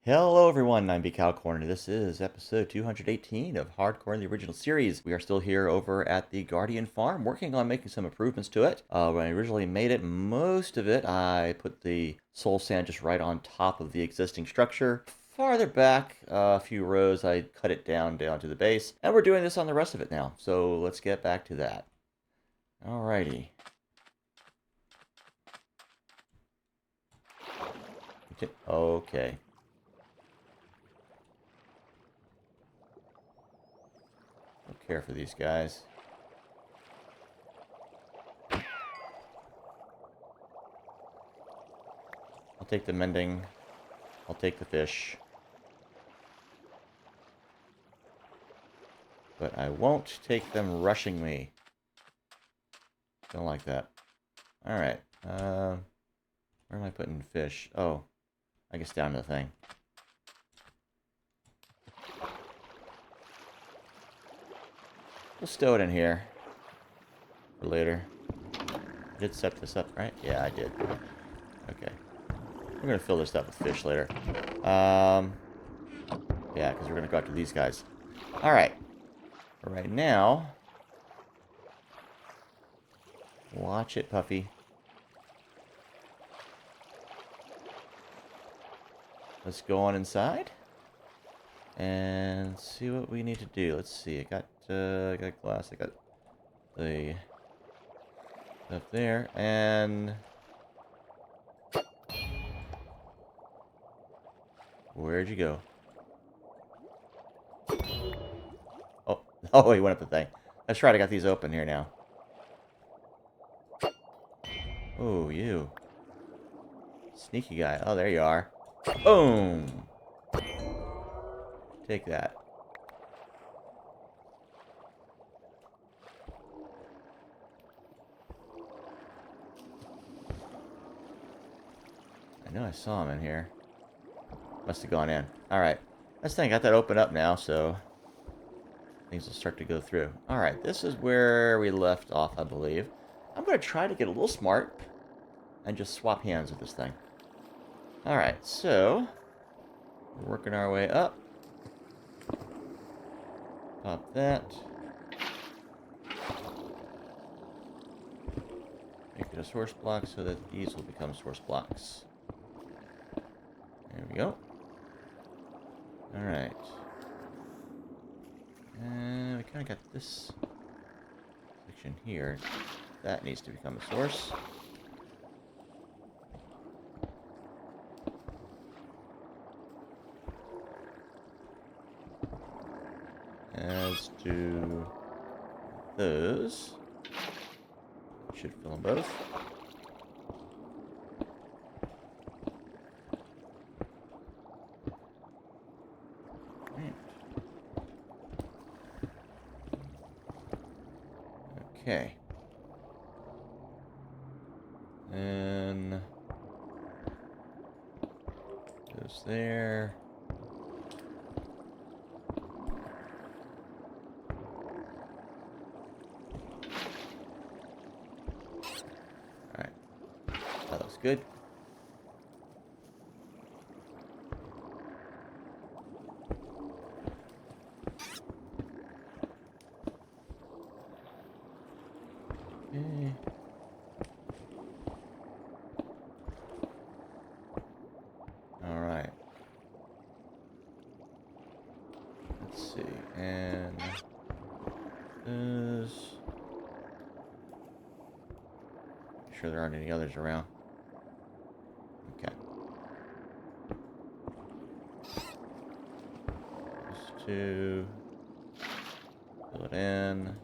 Hello everyone, I'm BCowcorn, and this is episode 218 of HardCorn, the original series. We are still here over at the Guardian Farm, working on making some improvements to it. When I originally made it, most of it, I put the soul sand just right on top of the existing structure. Farther back, a few rows, I cut it down to the base, and we're doing this on the rest of it now. So let's get back to that. Alrighty. Okay. Don't care for these guys. I'll take the mending. I'll take the fish. But I won't take them rushing me. Don't like that. Alright. Where am I putting fish? Oh, I guess down to the thing. We'll stow it in here for later. I did set this up, right? Yeah, I did. Okay. We're going to fill this up with fish later. Yeah, because we're going to go after these guys. Alright. For right now, watch it, Puffy. Let's go on inside and see what we need to do. Let's see. I got glass. I got the stuff there, and where'd you go? Oh, oh, he went up the thing. That's right. I got these open here now. Oh, you sneaky guy. Oh, there you are. Boom. Take that. I know I saw him in here. Must have gone in. Alright. This thing got that open up now, so things will start to go through. Alright, this is where we left off, I believe. I'm going to try to get a little smart and just swap hands with this thing. Alright, so we're working our way up. Pop that. Make it a source block so that these will become source blocks. There we go. Alright. And we kind of got this section here. That needs to become a source. As to those. Should fill them both. Okay. And goes there. Alright. That looks good. Okay. Alright. Let's see. And this. Sure there aren't any others around. Okay. Just to fill it in.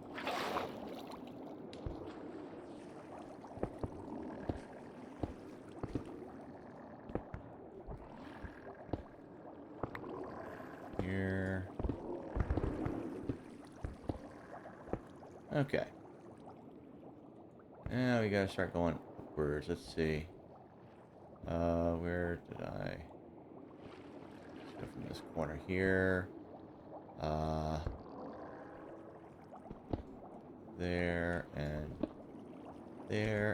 Here. Okay. Now we gotta start going upwards. Let's see. Where did I? Let's go from this corner here. There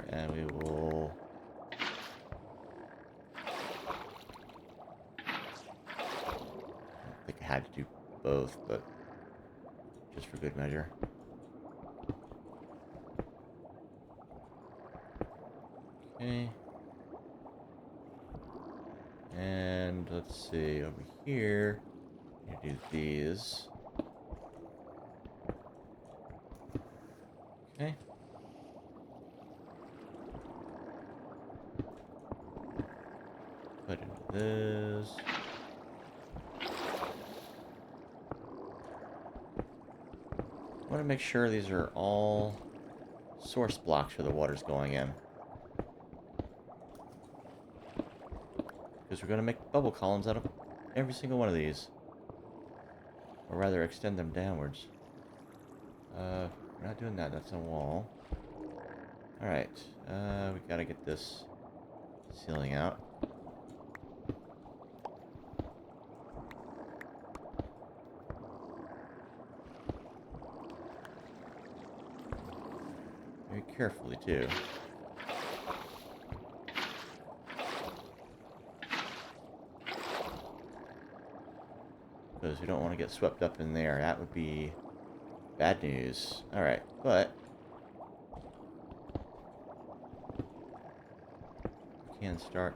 and we will think I had to do both, but just for good measure. Okay. And let's see, over here, you do these. Okay. Put into this. I want to make sure these are all source blocks where the water's going in. Because we're going to make bubble columns out of every single one of these. Or rather, extend them downwards. We're not doing that. That's a wall. Alright. We gotta get this ceiling out. Very carefully, too. Because we don't want to get swept up in there. That would be bad news. Alright, but we can start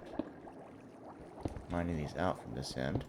mining these out from this end.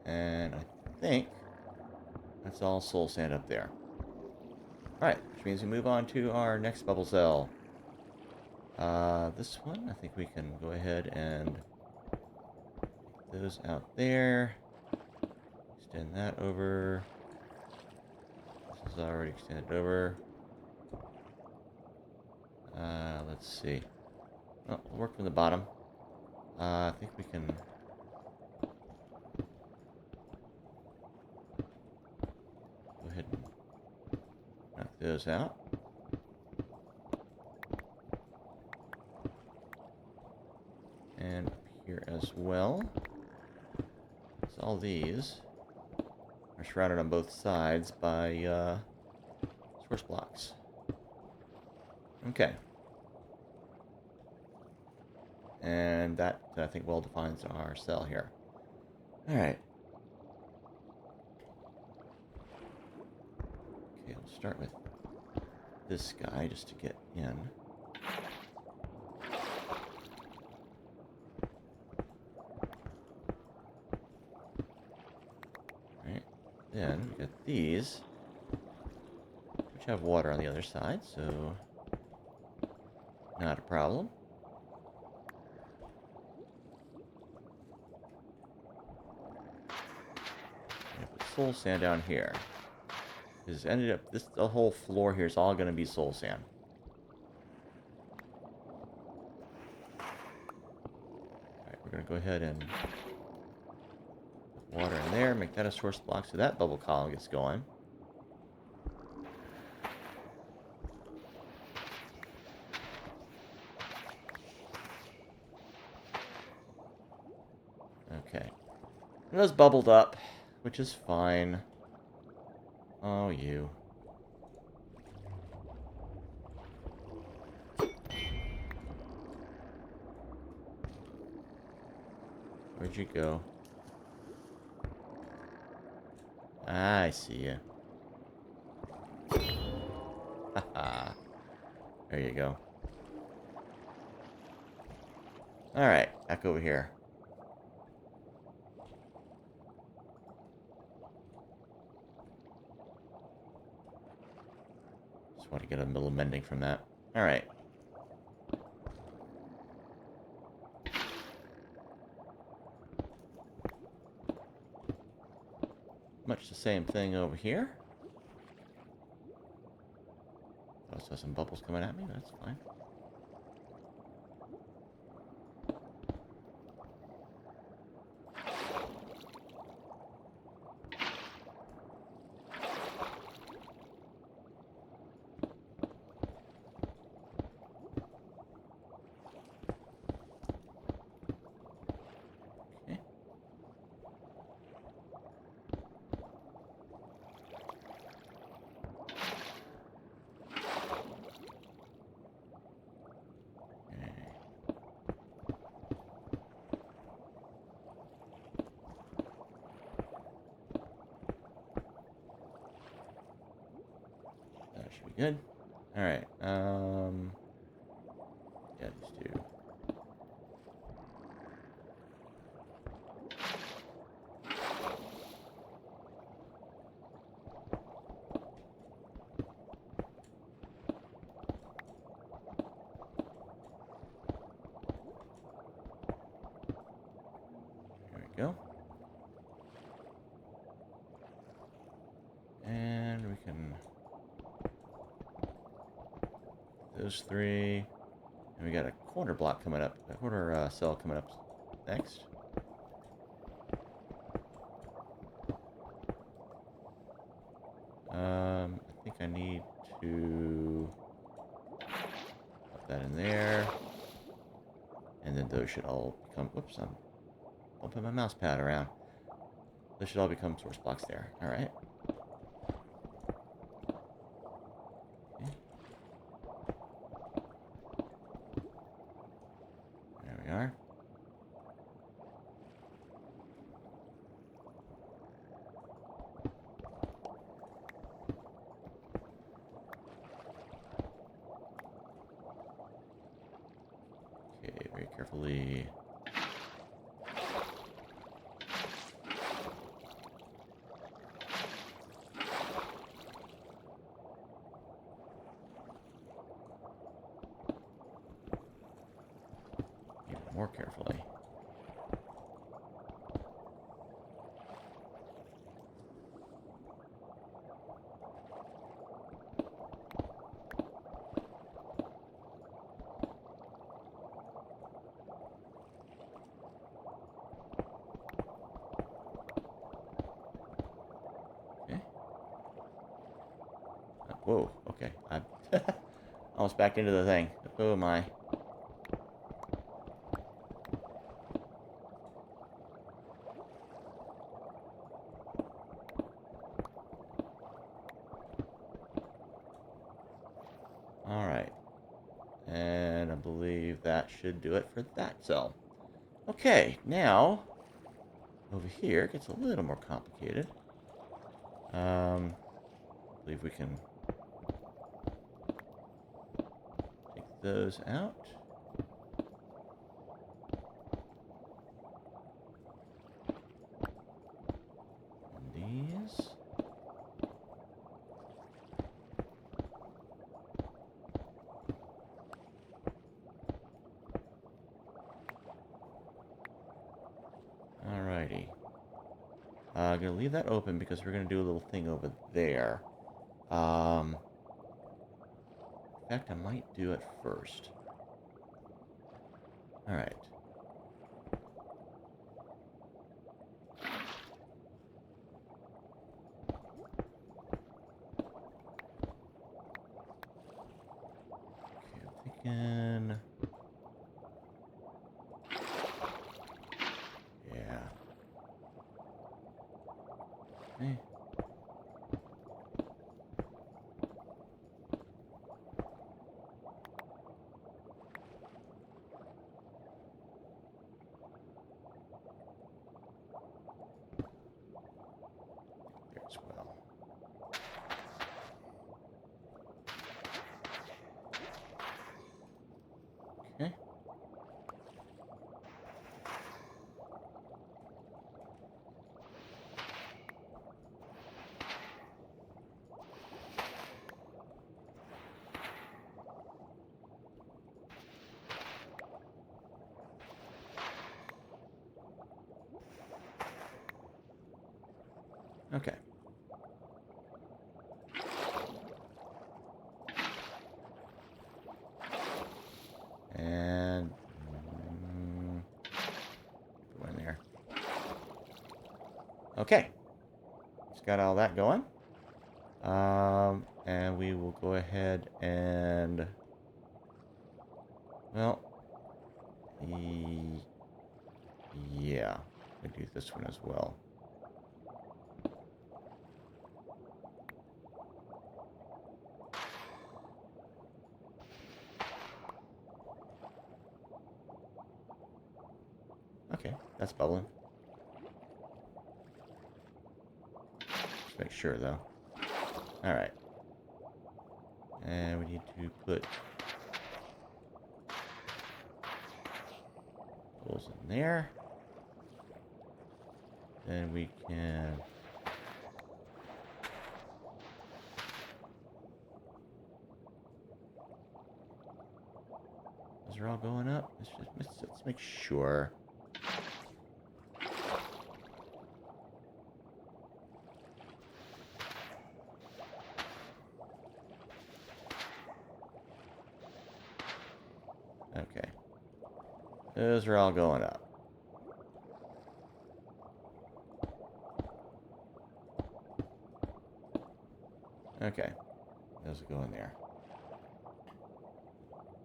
And I think that's all soul sand up there. Alright, which means we move on to our next bubble cell. This one, I think we can go ahead and get those out there. Extend that over. This is already extended over. Let's see. Oh, we'll work from the bottom. I think we can... go ahead and knock those out. And up here as well. So all these are surrounded on both sides by source blocks. Okay. And that, I think, well defines our cell here. Alright. Okay, we'll start with this guy just to get in. Alright. Then we got these, which have water on the other side, so not a problem. Soul sand down here. Is ended up the whole floor here is all going to be soul sand. Alright, we're going to go ahead and put water in there, make that a source block so that bubble column gets going. Okay. And those bubbled up, which is fine. Oh, you. Where'd you go? I see you. Haha. There you go. Alright, back over here. Just want to get a little mending from that. Alright. Much the same thing over here. Also some bubbles coming at me, that's fine. Good. All right. Yeah, these two. There we go. And we can those three. And we got a corner block coming up, a corner cell coming up next. I think I need to put that in there. And then those should all become, whoops, I'm bumping my mouse pad around. Those should all become source blocks there. All right. Okay. There we are. Okay, very carefully. Even more carefully. Okay. Whoa, okay. I almost backed into the thing. Oh my. All right. And I believe that should do it for that cell. Okay, now over here it gets a little more complicated. I believe we can take those out. And these. Alrighty. I'm going to leave that open because we're going to do a little thing over there. In fact, I might do it first. Alright. Okay, I'm thinking... Yeah. Okay. There as well. Okay. Okay. And go in there. Okay. Just got all that going. And we will go ahead and, well, yeah, I do this one as well. Okay, that's bubbling. Just make sure, though. All right. And we need to put holes in there. Then we can those are all going up. Let's make sure. Okay. Those are all going up. Okay. Those will go in there.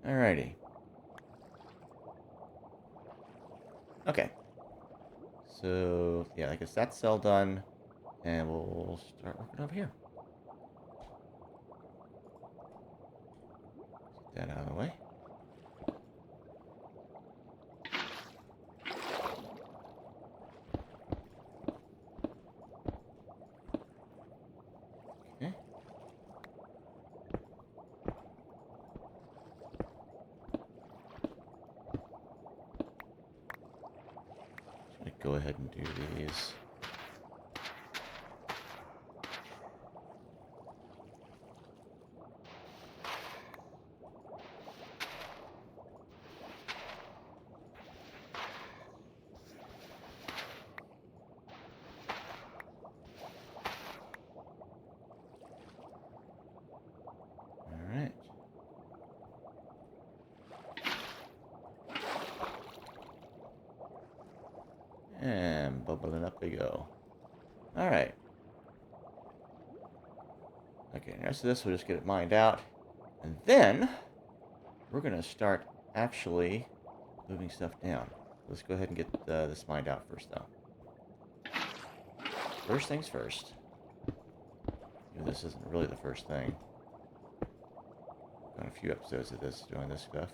Alrighty. Okay. So, yeah, I guess that's cell done. And we'll start working over here. Get that out of the way. Okay. Go ahead and do these. All right. And bubbling up they go. Alright. Okay, now so this will just get it mined out. And then we're going to start actually moving stuff down. Let's go ahead and get this mined out first, though. First things first. Even this isn't really the first thing. Done a few episodes of this, doing this stuff.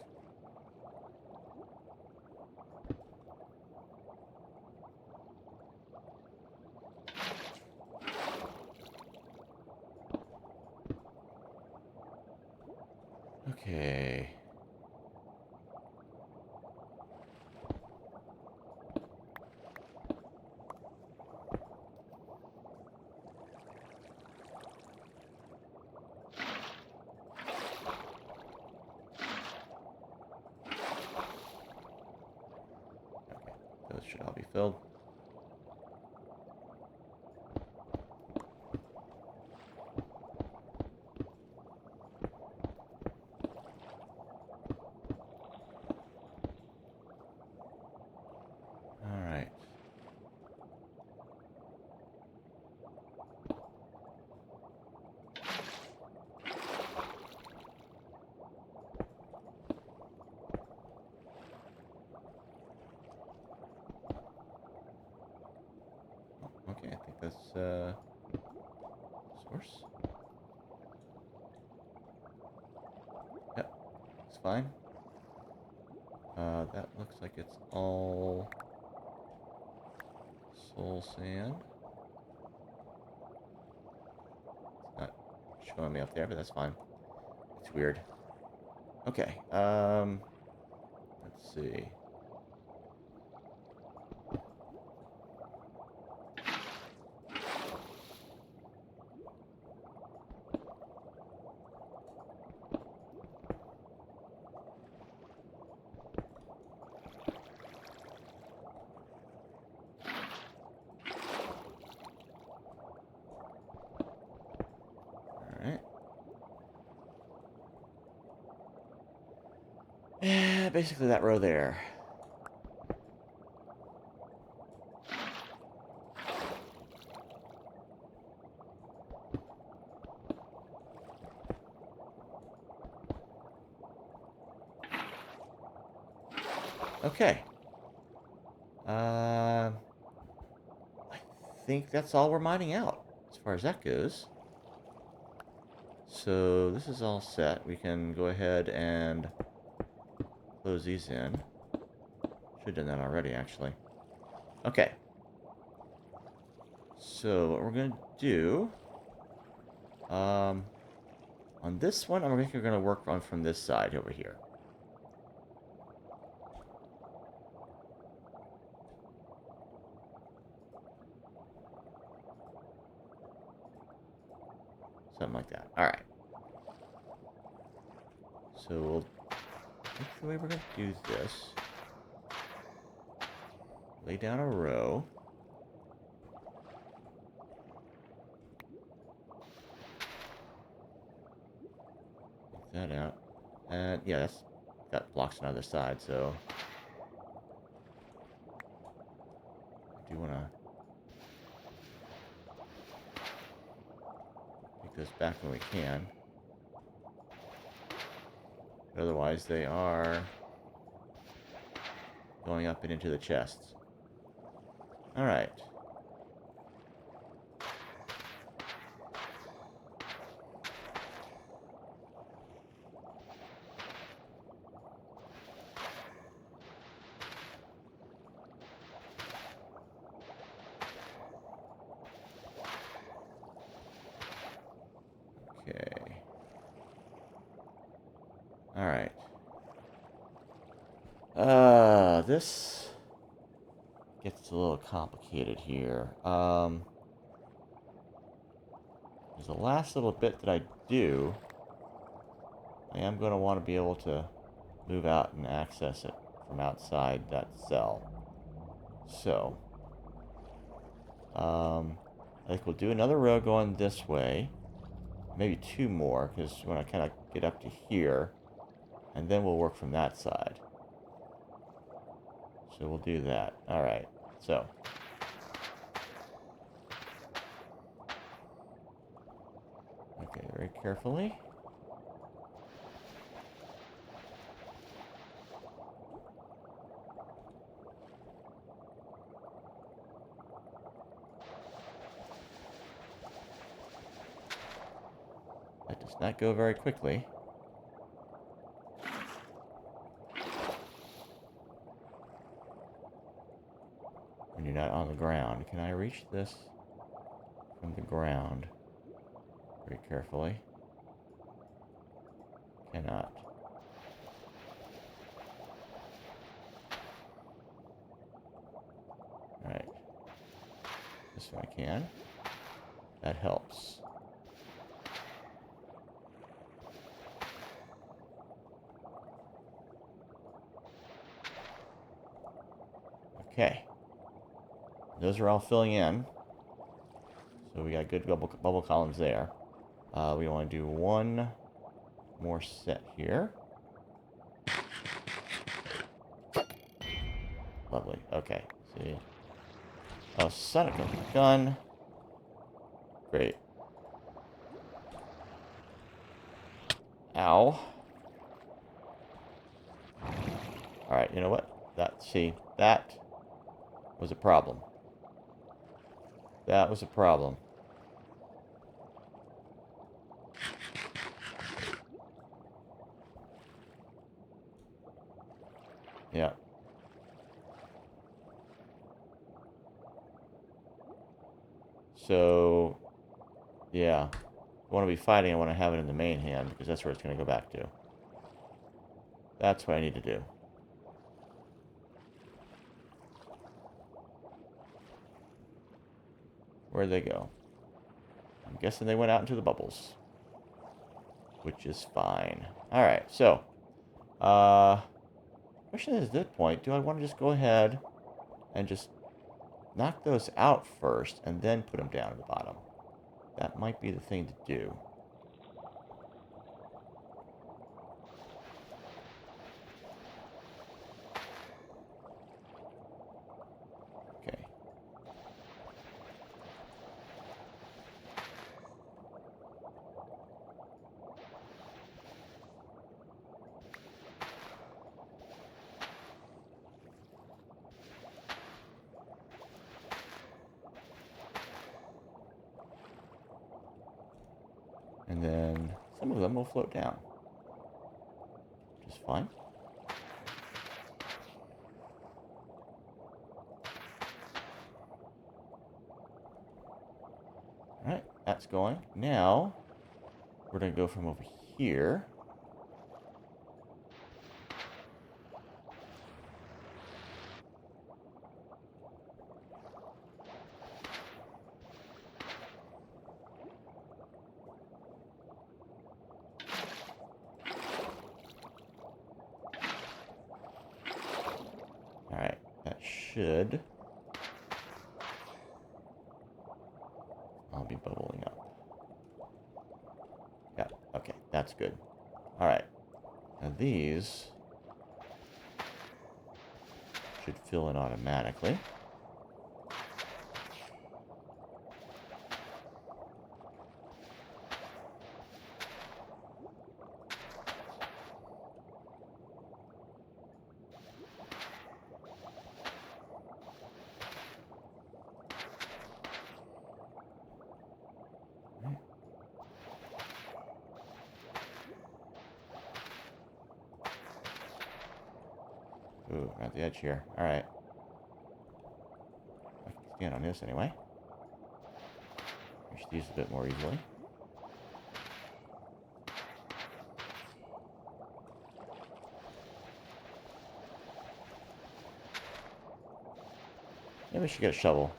Okay. Those should all be filled. Alright. Okay, I think that's source. Yep, it's fine. That looks like it's all soul sand. It's not showing me up there, but that's fine. It's weird. Okay, let's see. Alright. Yeah, basically that row there. Okay. I think that's all we're mining out, as far as that goes. So this is all set. We can go ahead and close these in. Should have done that already, actually. Okay. So what we're going to do... on On this one, I think we're going to work on from this side over here. Something like that. All right. So I think the way we're going to do this, lay down a row. Get that out. And yeah, that blocks another side, so I do want to take those back when we can. But otherwise, they are going up and into the chests. All right. Okay. All right. This gets a little complicated here. There's the last little bit that I do. I am going to want to be able to move out and access it from outside that cell. So, I think we'll do another row going this way. Maybe two more, because when I kind of get up to here, and then we'll work from that side. So we'll do that. All right. So. Okay, very carefully. That does not go very quickly. When you're not on the ground. Can I reach this from the ground? Very carefully. Cannot. Alright. This one I can. That helps. Okay. Those are all filling in. So we got good bubble columns there. We want to do one more set here. Lovely. Okay. See. Oh, son of a gun. Great. Ow. Alright, you know what? That was a problem. That was a problem. Yeah. So, yeah. I want to be fighting, I want to have it in the main hand, because that's where it's going to go back to. That's what I need to do. Where'd they go? I'm guessing they went out into the bubbles. Which is fine. Alright, so. Question is, at this point, do I want to just go ahead and just knock those out first and then put them down at the bottom? That might be the thing to do. Okay. And then some of them will float down. Which is fine. Alright, that's going. Now, we're going to go from over here. Alright, that should... I'll be bubbling up. Yeah, okay, that's good. Alright, now these should fill in automatically. Ooh, at the edge here. Alright. I can stand on this anyway. Push these a bit more easily. Maybe we should get a shovel.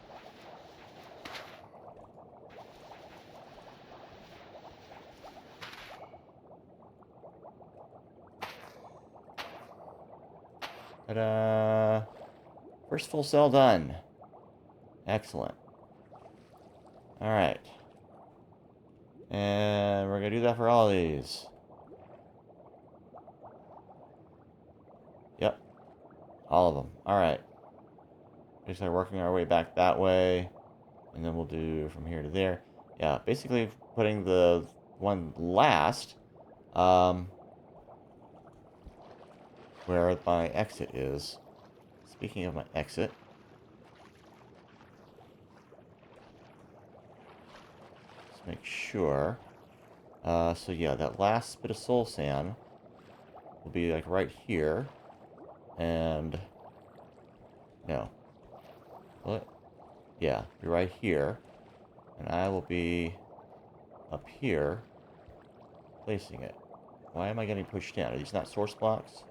Ta-da! First full cell done. Excellent. Alright. And we're going to do that for all of these. Yep. All of them. Alright. We start working our way back that way. And then we'll do from here to there. Yeah, basically putting the one last, where my exit is. Speaking of my exit, let's make sure. So yeah, that last bit of soul sand will be like right here. And no. What? Yeah, be right here. And I will be up here placing it. Why am I getting pushed down? Are these not source blocks?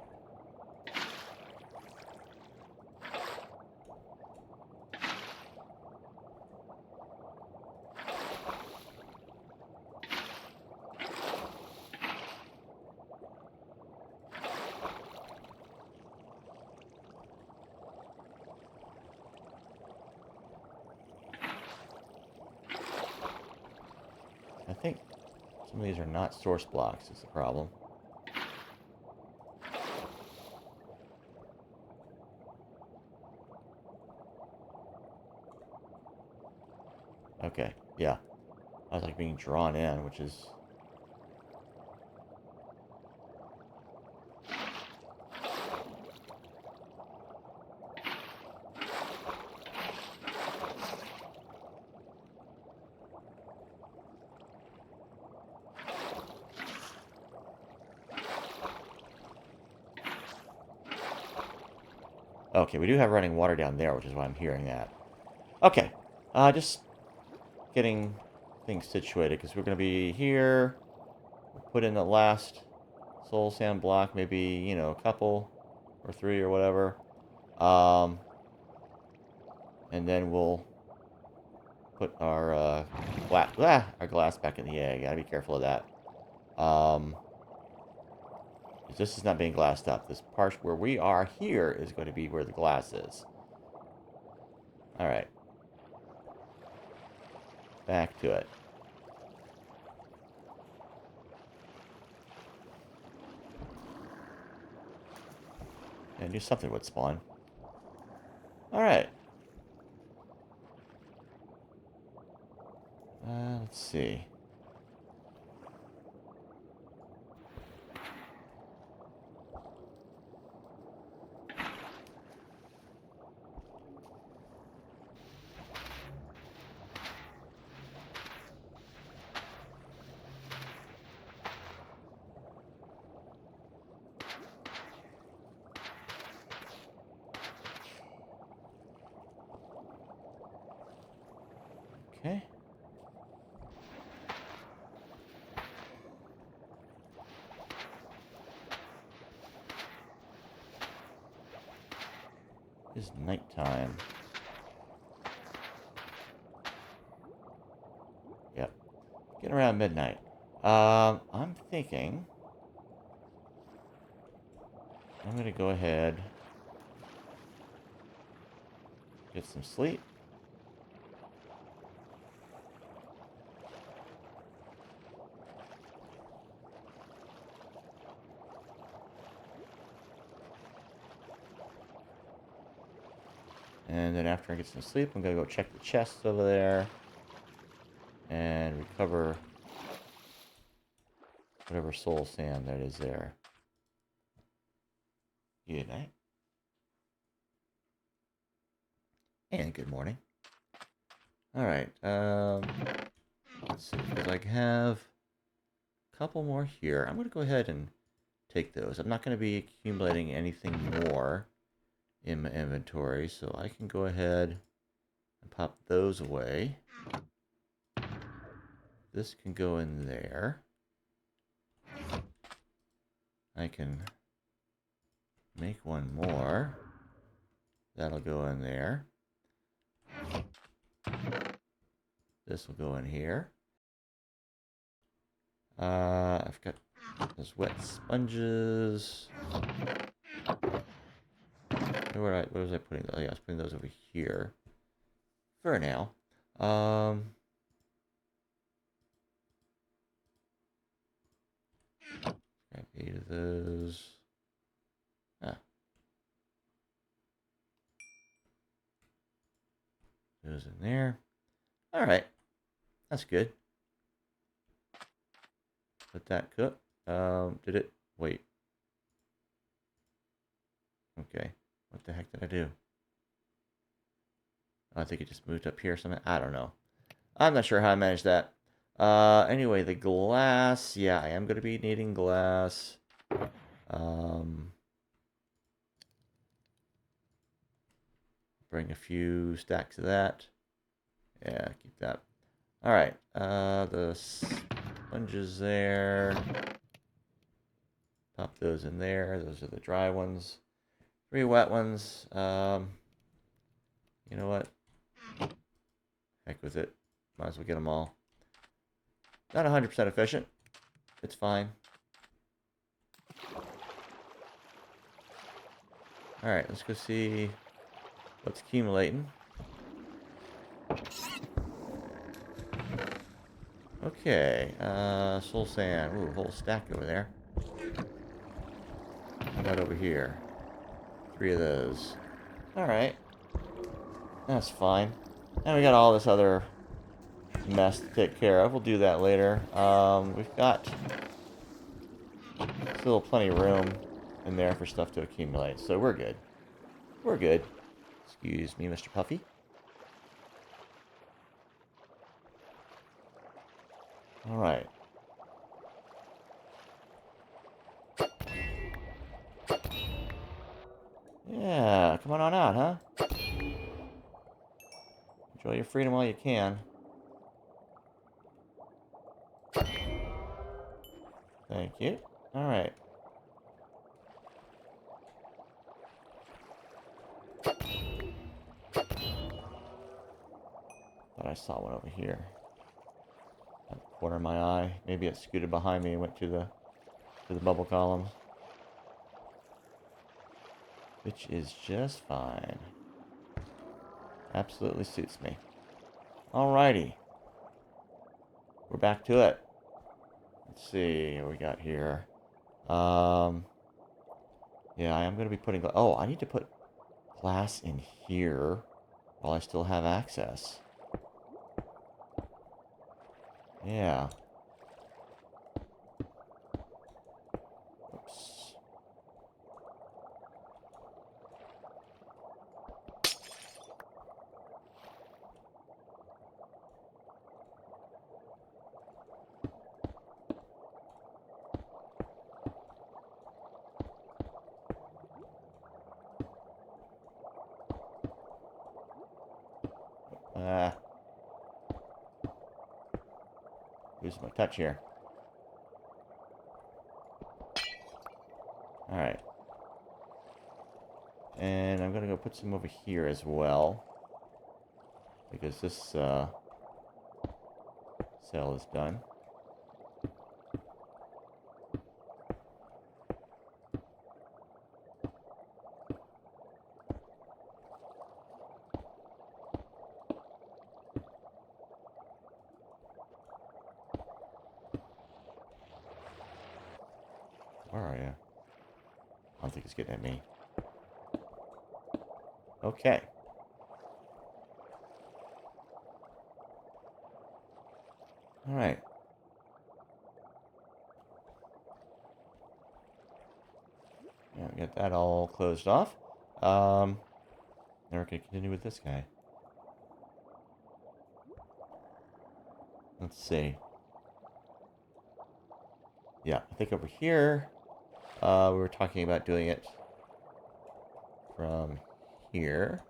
I think some of these are not source blocks is the problem. Okay, yeah. I was like being drawn in, which is... Okay, we do have running water down there, which is why I'm hearing that. Okay, just getting things situated, because we're going to be here. We'll put in the last soul sand block, maybe, you know, a couple or 3 or whatever. And then we'll put our glass back in the egg. Gotta be careful of that. This is not being glassed up. This part where we are here is going to be where the glass is. Alright. Back to it. And do something with spawn. Alright. Let's see. Okay. It's nighttime. Yep. Getting around midnight. I'm thinking I'm going to go ahead, get some sleep. And then after I get some sleep, I'm going to go check the chests over there and recover whatever soul sand that is there. Good night. And good morning. Alright, let's see, because I have a couple more here. I'm going to go ahead and take those. I'm not going to be accumulating anything more in my inventory, so I can go ahead and pop those away. This can go in there. I can make one more. That'll go in there. This will go in here. I've got those wet sponges. Where was I putting those? Oh, yeah, I was putting those over here. For now. Grab 8 of those. Those in there. Alright. That's good. Let that cook. Did it? Wait. Okay. What the heck did I do? I think it just moved up here or something. I don't know. I'm not sure how I managed that. Anyway, the glass. Yeah, I am going to be needing glass. Bring a few stacks of that. Yeah, keep that. Alright, the sponges there. Pop those in there. Those are the dry ones. 3 wet ones. You know what? Heck with it. Might as well get them all. Not 100% efficient. It's fine. Alright, let's go see what's accumulating. Okay, soul sand. Ooh, a whole stack over there. How about over here? 3 of those. Alright. That's fine. And we got all this other mess to take care of. We'll do that later. We've got still plenty of room in there for stuff to accumulate, so we're good. We're good. Excuse me, Mr. Puffy. Alright. Yeah, come on out, huh? Enjoy your freedom while you can. Thank you. Alright. Thought I saw one over here. At the corner of my eye. Maybe it scooted behind me and went to the bubble columns. Which is just fine. Absolutely suits me. Alrighty. We're back to it. Let's see what we got here. Yeah, I am going to be putting... Oh, I need to put glass in here while I still have access. Yeah. Oops. Losing my touch here. Alright. And I'm going to go put some over here as well. Because this cell is done. Where are you? I don't think it's getting at me. Okay. All right. Yeah, get that all closed off. Now we're going to continue with this guy. Let's see. Yeah, I think over here, we were talking about doing it from here.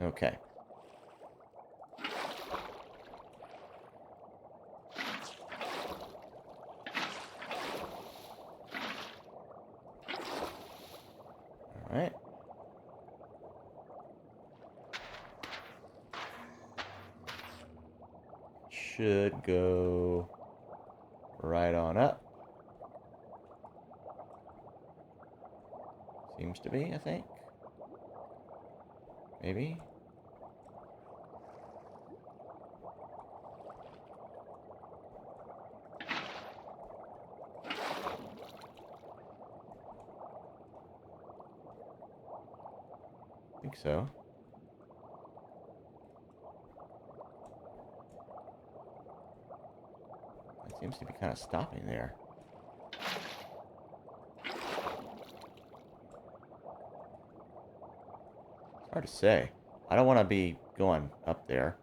Okay. All right. Should go right on up. Seems to be, I think. Maybe. I think so. It seems to be kind of stopping there. It's hard to say. I don't want to be going up there.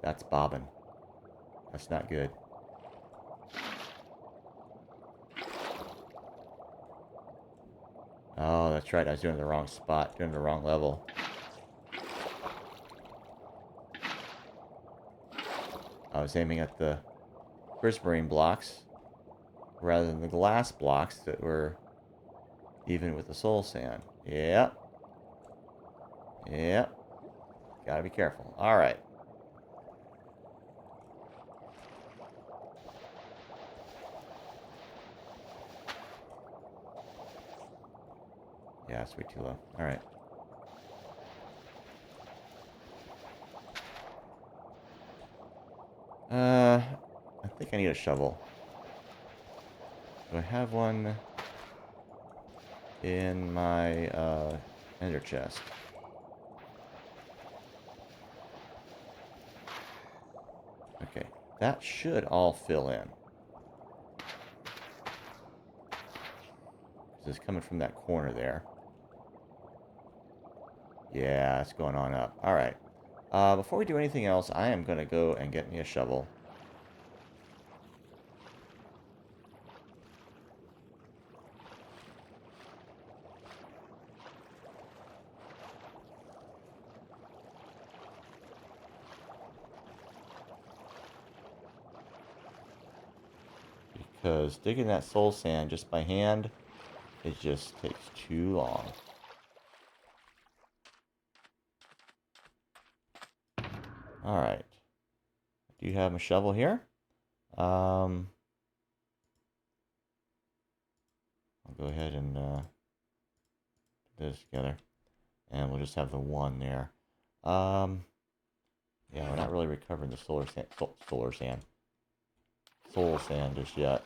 That's bobbing. That's not good. Oh, that's right. I was doing it in the wrong spot, doing it in the wrong level. I was aiming at the prismarine blocks rather than the glass blocks that were even with the soul sand. Yep. Yep. Gotta be careful. Alright. Yeah, it's way too low. Alright. I think I need a shovel. Do I have one in my ender chest? Okay, that should all fill in. Because it's coming from that corner there. Yeah, it's going on up. Alright. Before we do anything else, I am going to go and get me a shovel. Because digging that soul sand just by hand, it just takes too long. Alright. Do you have a shovel here? I'll go ahead and put this together. And we'll just have the one there. Yeah, we're not really recovering the soul sand just yet.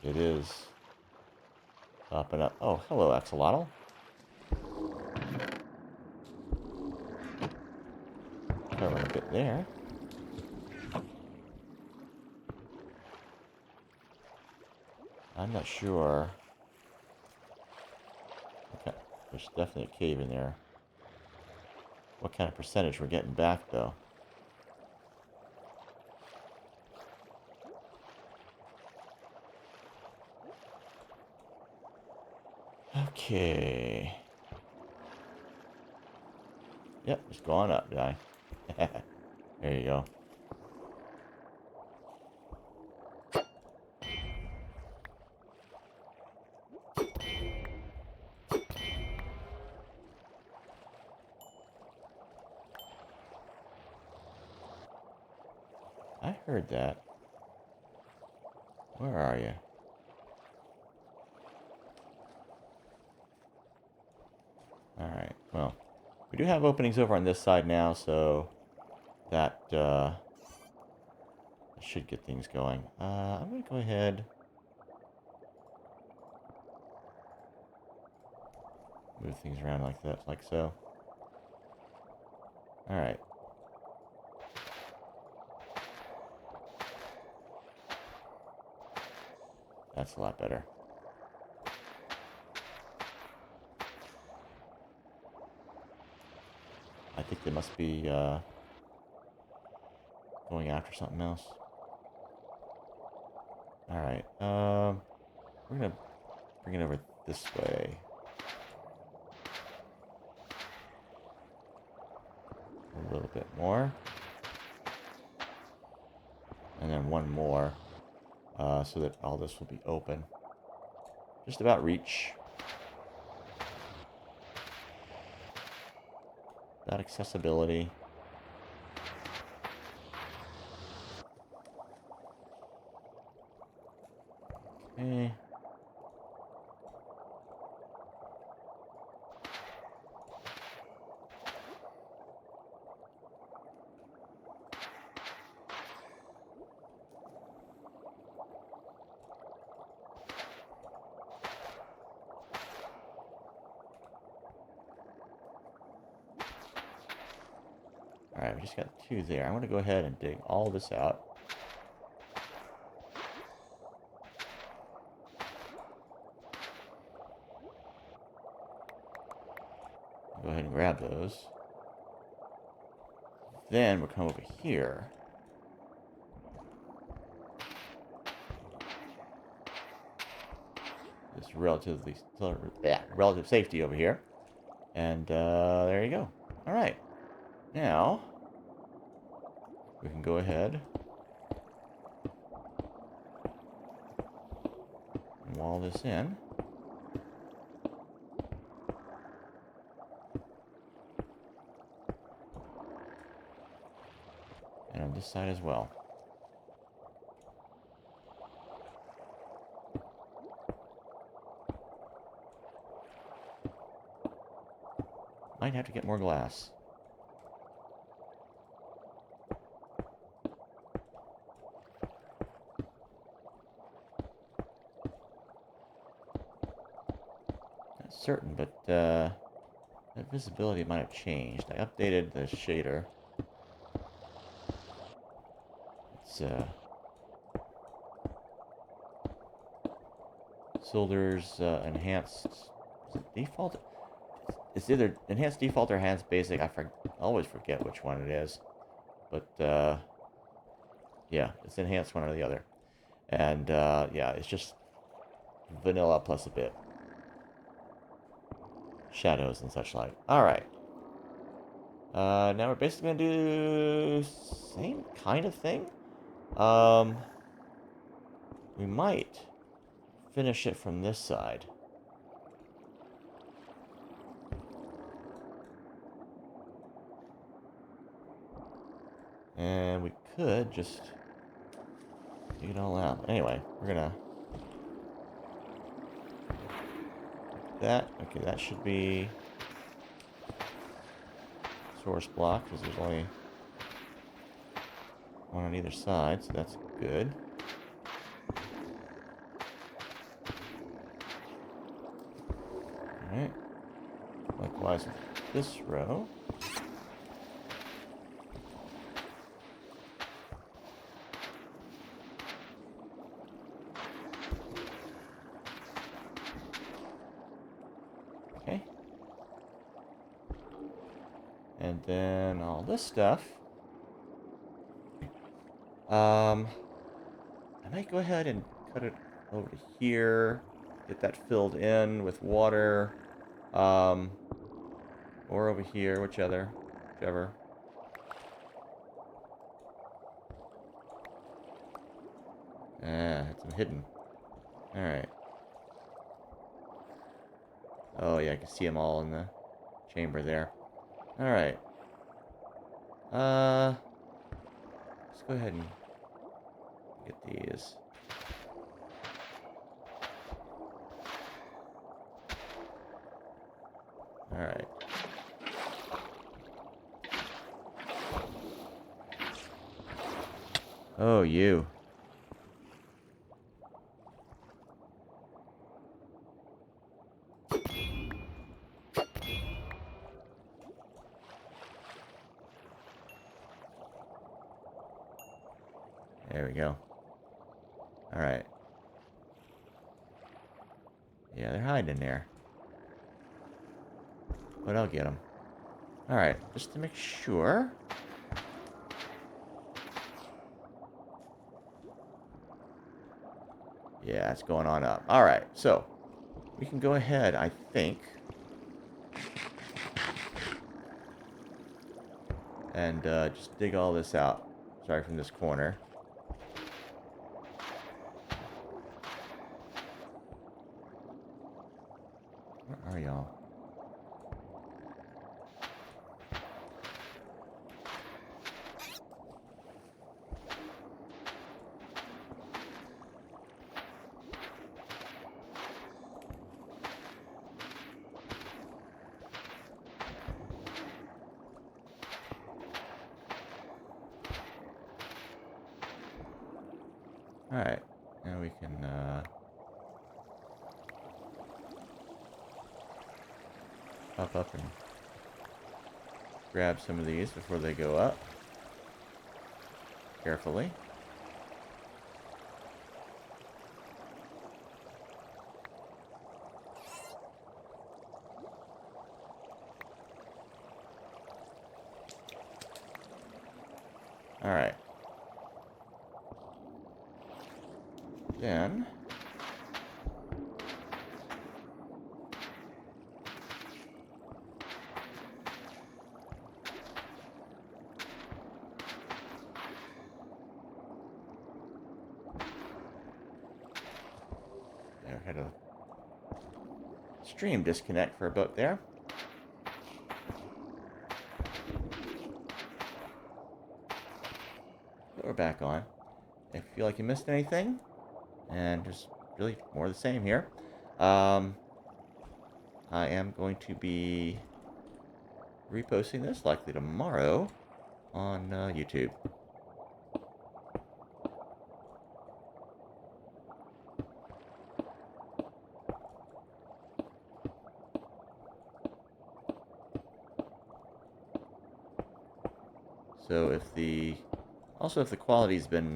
It is popping up. Oh, hello, axolotl. Covering a bit there. I'm not sure. Okay, there's definitely a cave in there. what kind of percentage we're getting back, though. Okay. Yep, just going up, guy. There you go. I heard that. Where are you? Alright, well, we do have openings over on this side now, so that should get things going. I'm going to go ahead. Move things around like that, like so. Alright. That's a lot better. I think they must be going after something else. Alright, we're gonna bring it over this way. A little bit more. And then one more, so that all this will be open. Just about reach. That accessibility. Okay. Alright, we just got 2 there. I'm going to go ahead and dig all this out. Go ahead and grab those. Then we'll come over here. This relative safety over here. And there you go. Alright. Now, we can go ahead and wall this in. And on this side as well. Might have to get more glass. Not certain, but that visibility might have changed. I updated the shader. It's Silder's enhanced. Is it default? It's either enhanced default or enhanced basic. I always forget which one it is. But yeah, it's enhanced one or the other. And yeah, it's just vanilla plus a bit. Shadows and such like. Alright. Now we're basically going to do same kind of thing. We might finish it from this side. And we could just dig it all out. Anyway, we're gonna... that. Okay, that should be source block, because there's only one on either side, so that's good. Alright. Likewise with this row. And then all this stuff. I might go ahead and cut it over to here. Get that filled in with water. Or over here, whichever. Ah, it's some hidden. Alright. Oh, yeah, I can see them all in the chamber there. Alright. Let's go ahead and get these. Alright. Oh, you. There we go. Alright. Yeah, they're hiding in there. But I'll get them. Alright, just to make sure. Yeah, it's going on up. Alright, so we can go ahead, I think, and just dig all this out. Sorry, from this corner. Where are y'all? Alright, now we can pop up and grab some of these before they go up. Carefully. Alright. Then there, had a stream disconnect for a bit there. But we're back on. If you feel like you missed anything, and just really more of the same here. I am going to be reposting this likely tomorrow on YouTube. So if the quality's been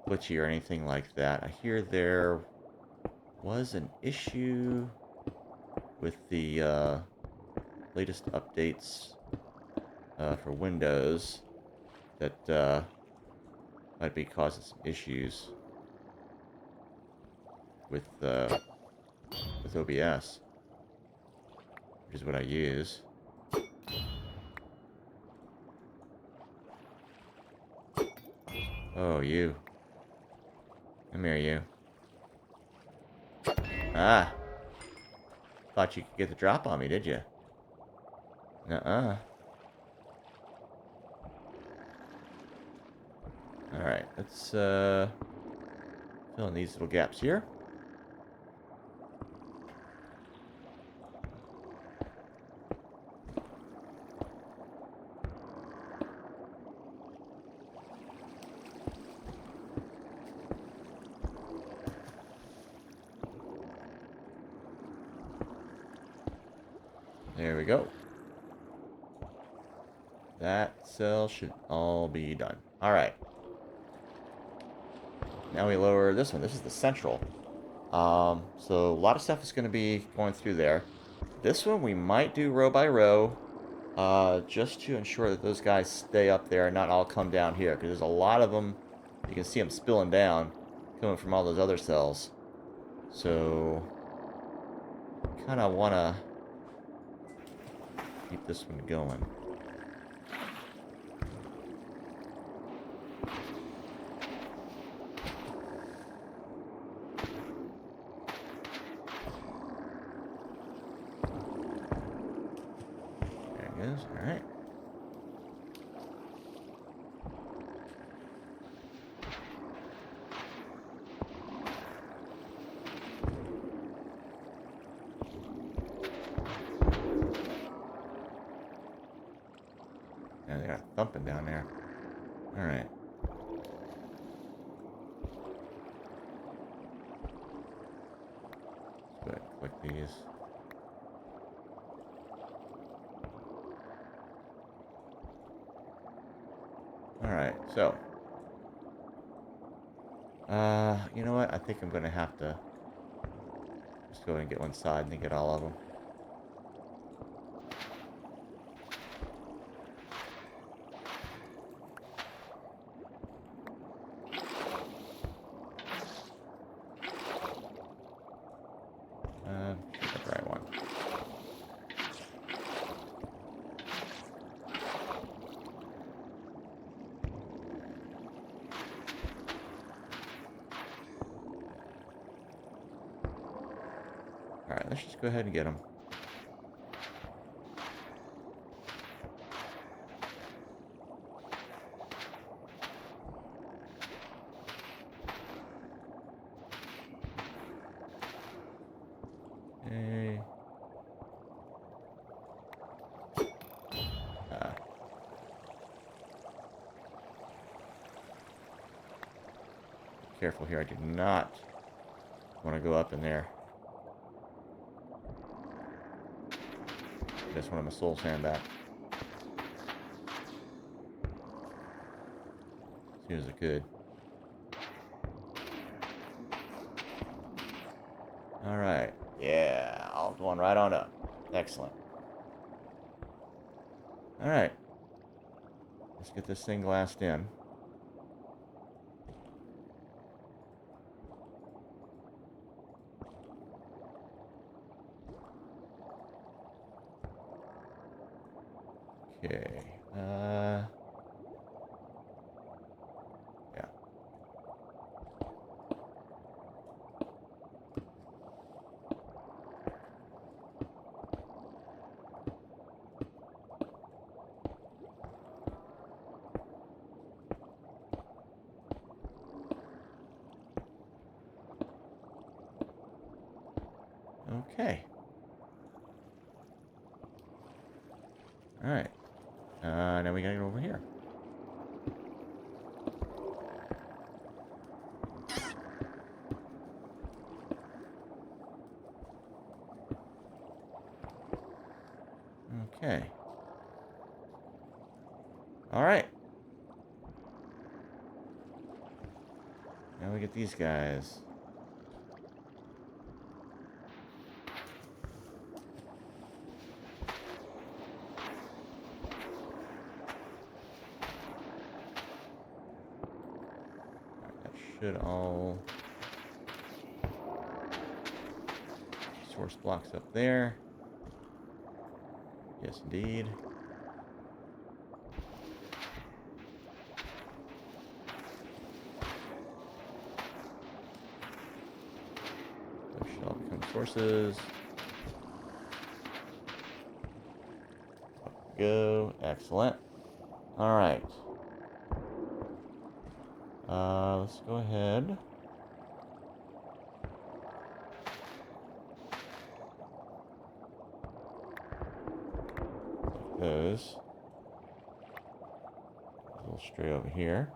glitchy or anything like that, I hear there was an issue with the latest updates for Windows that might be causing some issues with OBS, which is what I use. Oh, you. Come here, you. Ah. Thought you could get the drop on me, did you? Nuh-uh. Alright, let's fill in these little gaps here. There we go. That cell should all be done. Alright. Now we lower this one. This is the central. So a lot of stuff is going to be going through there. This one we might do row by row. just to ensure that those guys stay up there and not all come down here, because there's a lot of them. You can see them spilling down, coming from all those other cells. So, kind of want to keep this one going. All right. Yeah, they got thumping down there. All right. Let's go ahead and click these. Alright, so. You know what? I think I'm going to have to just go ahead and get one side and then get all of them. Get the right one. Alright, let's just go ahead and get them. Okay. Careful here, I do not want to go up in there. I just want my soul sand back. As soon as I could. Alright. Yeah, all going right on up. Excellent. Alright. Let's get this thing glassed in. Okay. Yeah. Okay. Alright. Now we gotta go over here. Okay. Alright. Now we get these guys. Should all source blocks up there. Yes, indeed. Those should all become sources. Up we go. Excellent. All right. Let's go ahead. Like those. A little straight over here.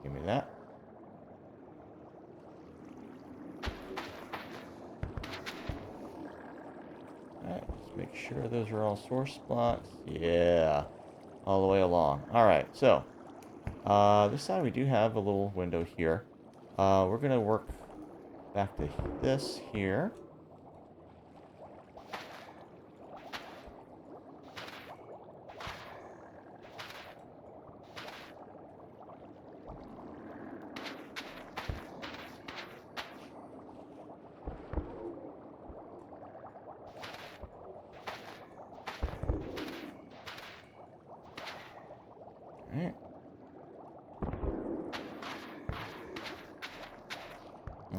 Give me that. Make sure those are all source blocks. Yeah, all the way along. All right, so this side we do have a little window here. We're gonna work back to this here. All right.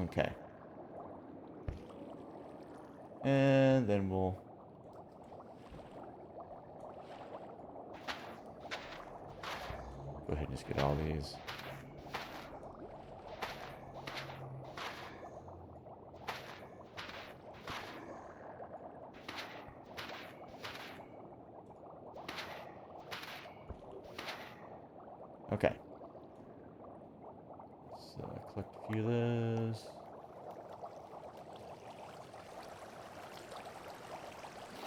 Okay. And then we'll go ahead and just get all these. Okay. So I collect a few of those.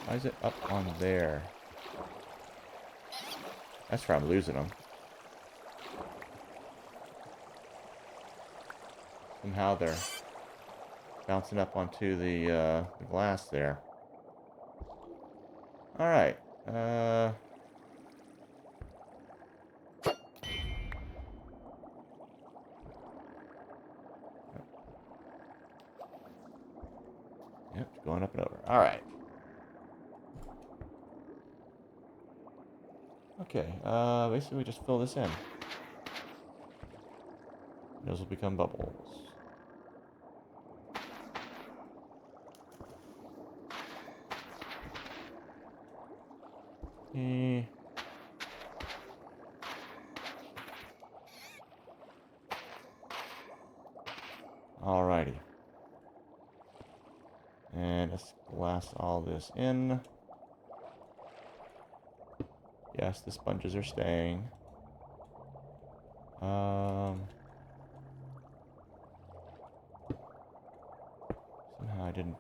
Why is it up on there? That's where I'm losing them. Somehow they're bouncing up onto the glass there. All right. Yep, going up and over. All right. Okay, basically we just fill this in. Those will become bubbles. Okay. Alrighty. And let's glass all this in. Yes, the sponges are staying. Somehow I didn't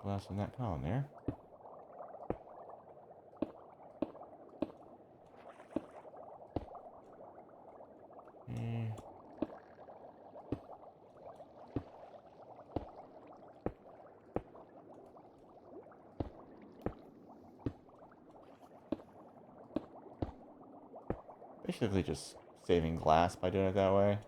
glass in that column there. Okay. Basically just saving glass by doing it that way.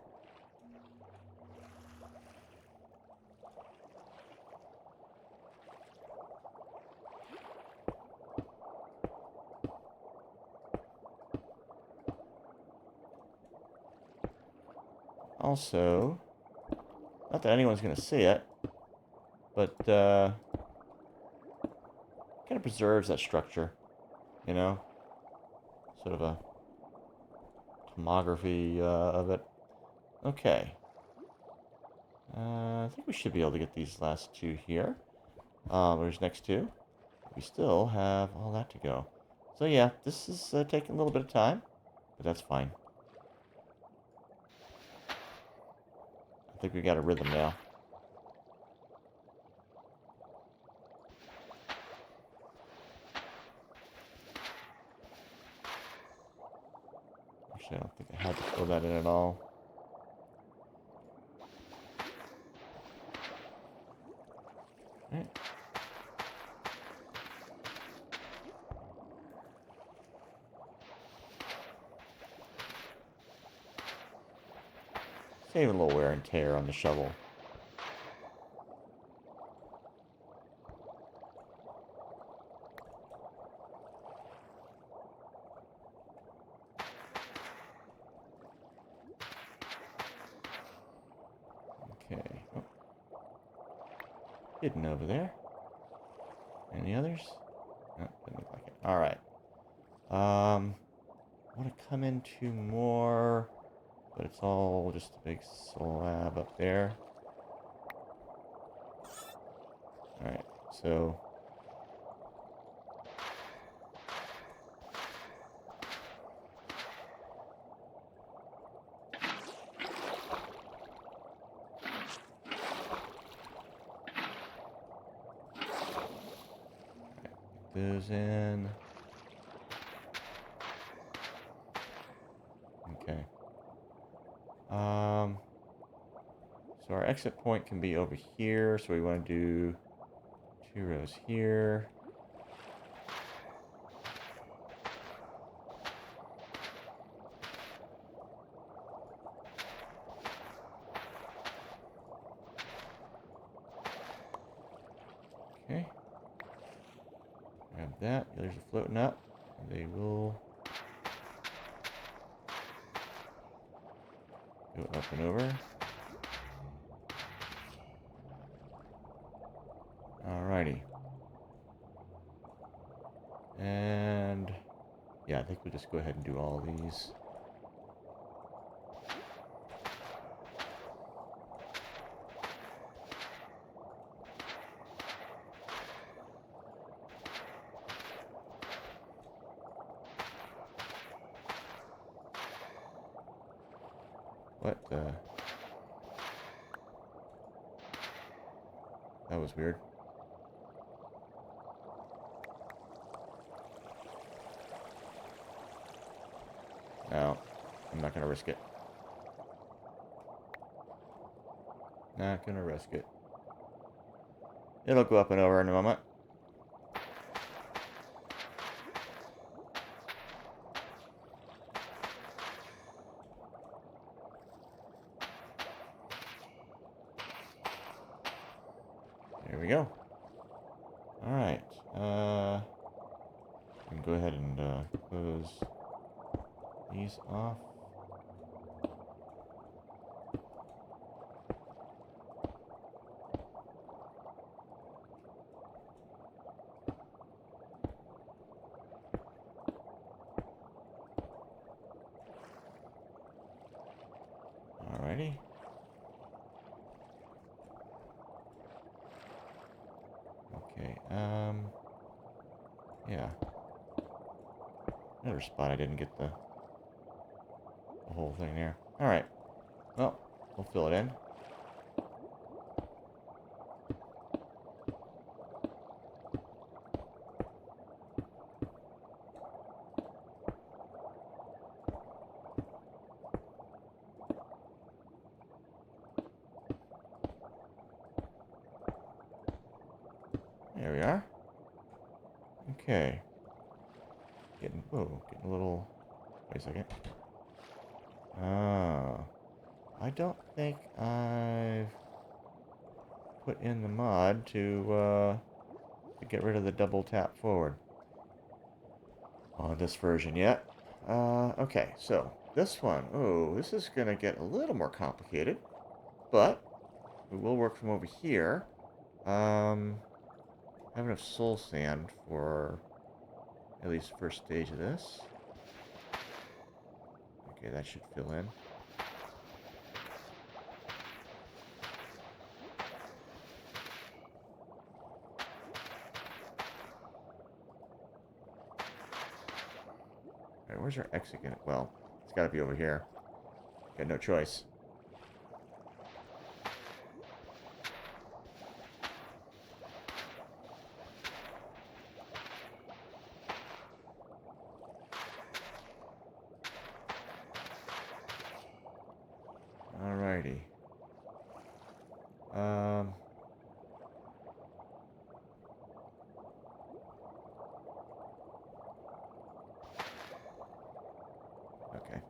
Also, not that anyone's going to see it, but kind of preserves that structure, you know? Sort of a tomography of it. Okay. I think we should be able to get these last two here. There's next two. We still have all that to go. So yeah, this is taking a little bit of time, but that's fine. I think we got a rhythm now. Actually, I don't think I had to fill that in at all. Right. Save a little wear and tear on the shovel. Okay. Oh. Hidden over there. Any others? No, doesn't look like it. All right. I want to come into more, but it's all just a big slab up there. All right. So. those in. Okay. So our exit point can be over here. So we want to do 2 rows here. Okay. Grab that. The others are floating up. They will go up and over. Alrighty. And yeah, I think we'll just go ahead and do all these. What the? That was weird. No, I'm not gonna risk it. Not gonna risk it. It'll go up and over in a moment. There we go. Alright. We can go ahead and close these off. Alrighty. Okay, yeah. Another spot I didn't get the whole thing there. Alright. Well, we'll fill it in. There we are. Okay. Getting a little. Wait a second. I don't think I've put in the mod to get rid of the double tap forward on this version yet. Okay, so this one. Oh, this is gonna get a little more complicated, but we will work from over here. I have enough soul sand for at least first stage of this. Okay, that should fill in. Alright, where's our exit gonna... Well, it's gotta be over here. Got no choice. Alrighty. Okay.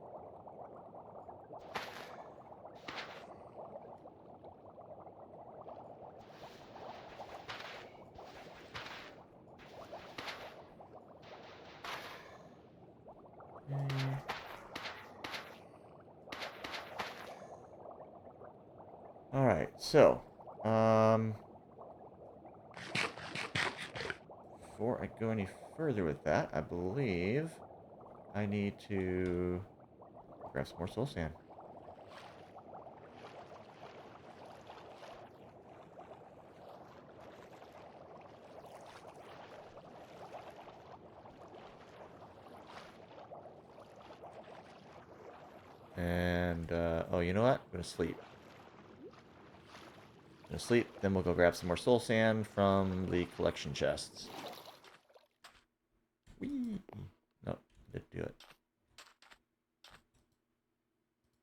Alright, so, before I go any further with that, I believe I need to grab some more soul sand. And, oh, you know what? I'm gonna sleep. Then we'll go grab some more soul sand from the collection chests. Whee! Nope, didn't do it.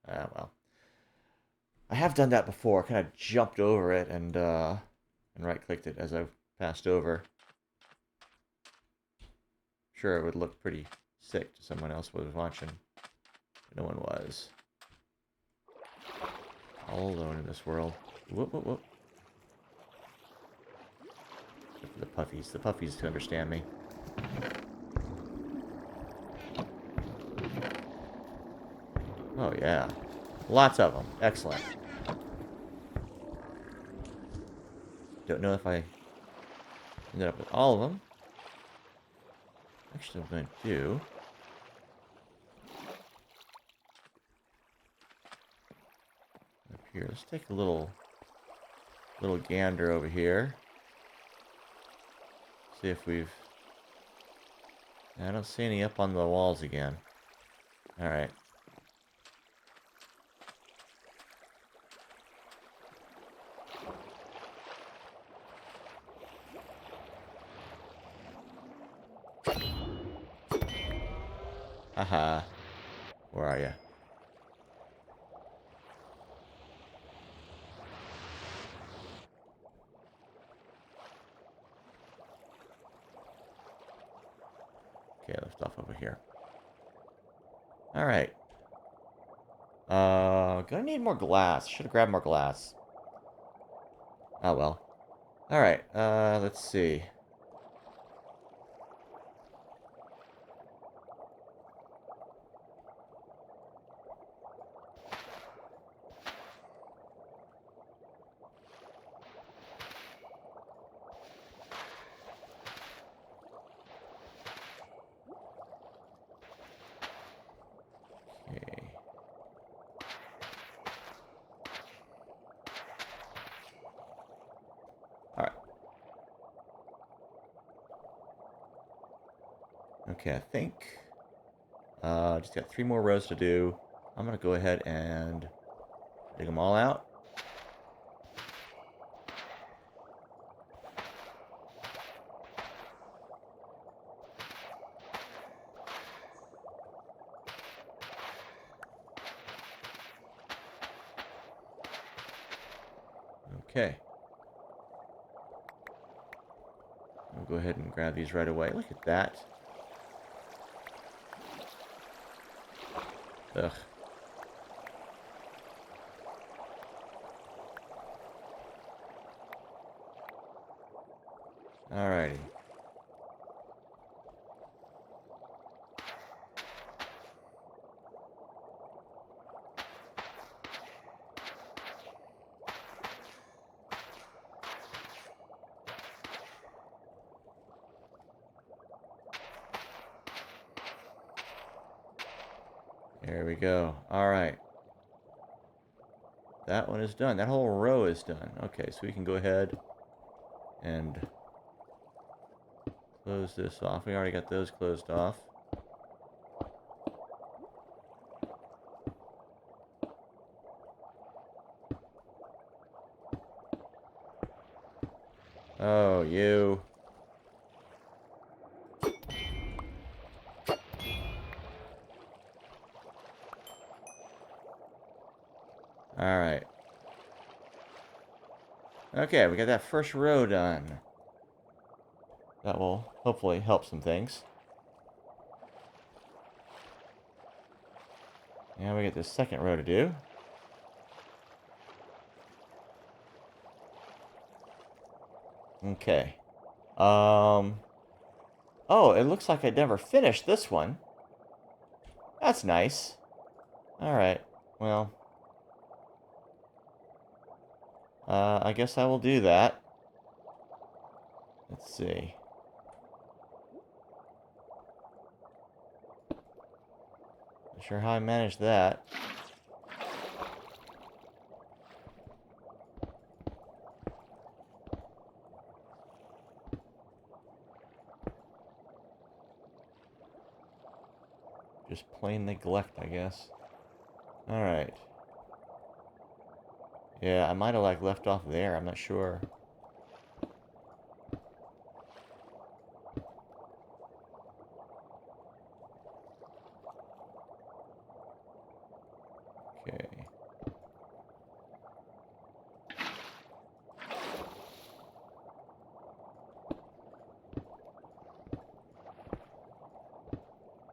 Ah, well. I have done that before. Kind of jumped over it and right-clicked it as I passed over. Sure, it would look pretty sick to someone else who was watching. But no one was. All alone in this world. Whoop, whoop, whoop. Except for the puffies. The puffies can understand me. Oh, yeah. Lots of them. Excellent. Don't know if I ended up with all of them. Actually, I'm going to do... up here. Let's take a little gander over here. See if we've... I don't see any up on the walls again. Alright. Haha. Where are you? Okay, left off over here. Alright. Gonna need more glass. Should have grabbed more glass. Oh well. Alright, let's see. Okay. Alright. Okay, I think... just got 3 more rows to do. I'm gonna go ahead and dig them all out. Okay. We'll go ahead and grab these right away. Look at that. Ugh. Alrighty. There we go. Alright. That one is done. That whole row is done. Okay, so we can go ahead and close this off. We already got those closed off. Oh, you. Alright. Okay, we got that first row done. That will hopefully help some things. Now we get the second row to do. Okay. Oh, it looks like I never finished this one. That's nice. Alright, well. I guess I will do that. Let's see. Not sure how I managed that. Just plain neglect, I guess. Alright. Yeah, I might have like left off there, I'm not sure.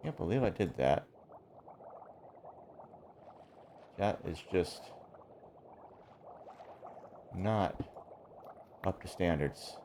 Can't believe I did that. That is just not up to standards.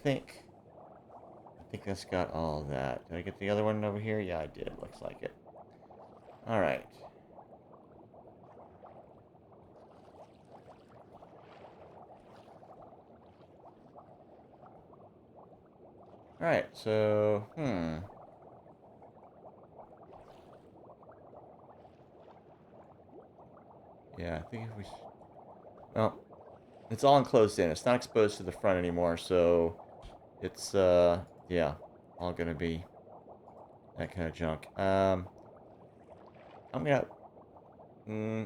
Okay, I think that's got all that. Did I get the other one over here? Yeah, I did. Looks like it. All right. All right. So, yeah, I think if we. Well, it's all enclosed in. It's not exposed to the front anymore, so it's yeah, all gonna be that kind of junk. I'm gonna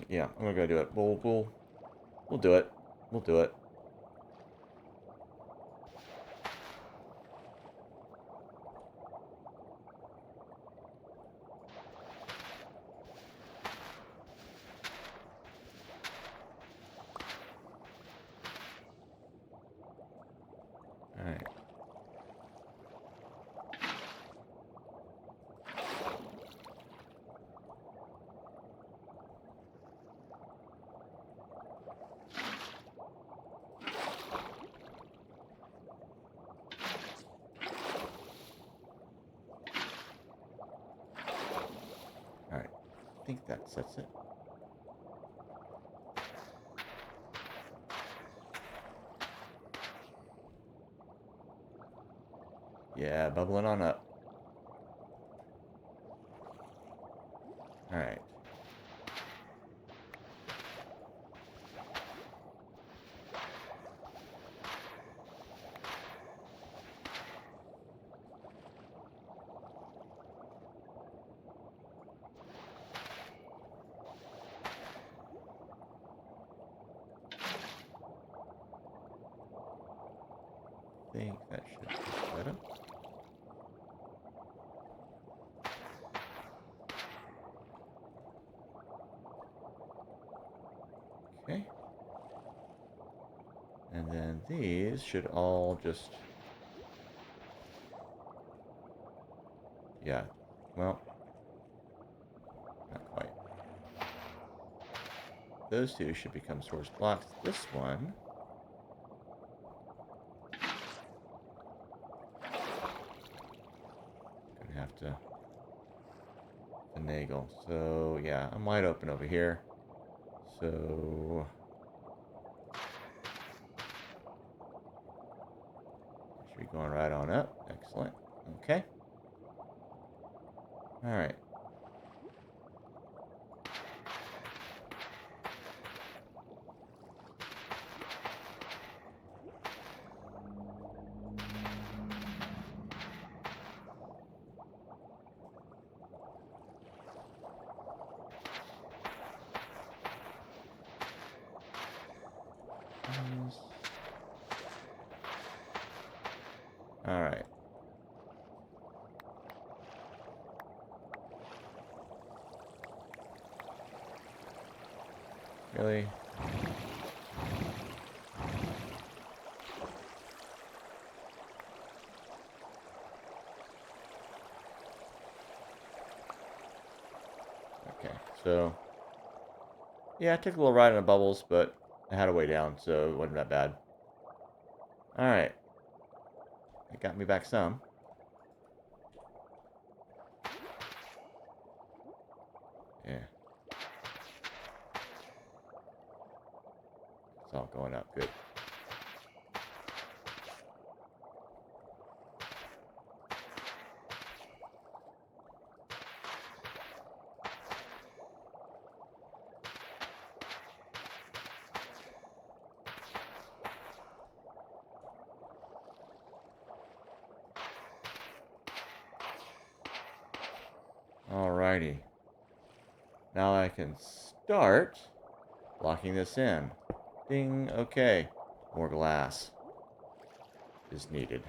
yeah, I'm gonna go do it. We'll do it. We'll do it. All right. All right. I think that's it. Yeah, bubbling on up. All right. I think that should be better. Okay. And then these should all just... Yeah. Well, not quite. Those two should become source blocks. This one... Gonna have to finagle. So, yeah, I'm wide open over here. So... Should be going right on up. Excellent. Okay. All right. All right. Really? Okay, so... Yeah, I took a little ride on the bubbles, but I had a way down, so it wasn't that bad. All right. It got me back some. Yeah. It's all going up good. Alrighty. Now I can start Blocking this in. Ding. Okay. More glass is needed.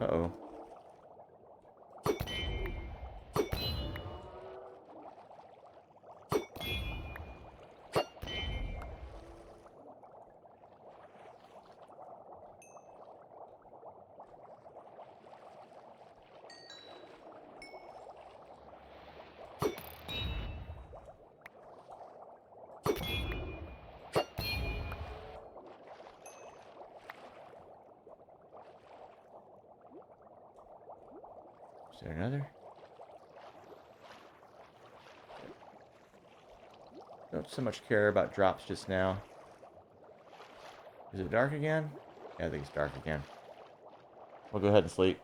Uh-oh. Is there another? Don't so much care about drops just now. Is it dark again? Yeah, I think it's dark again. We'll go ahead and sleep.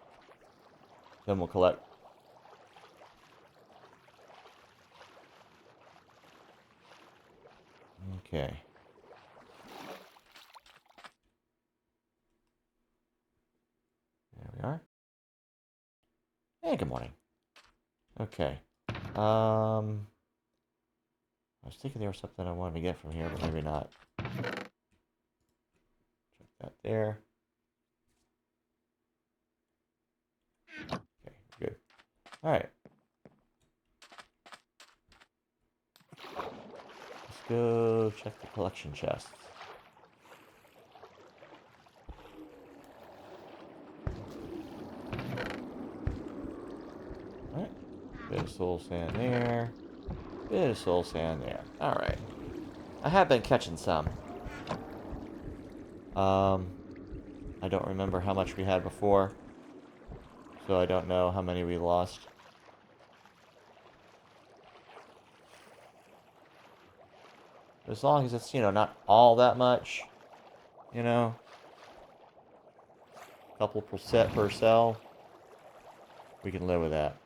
Then we'll collect. Okay. There we are. Hey, good morning. Okay. I was thinking there was something I wanted to get from here, but maybe not. Check that there. Okay, good. All right. Let's go check the collection chests. All right. Bit of soul sand there. Bit of soul sand there. All right. I have been catching some. I don't remember how much we had before, so I don't know how many we lost. As long as it's, not all that much, couple percent per cell, we can live with that.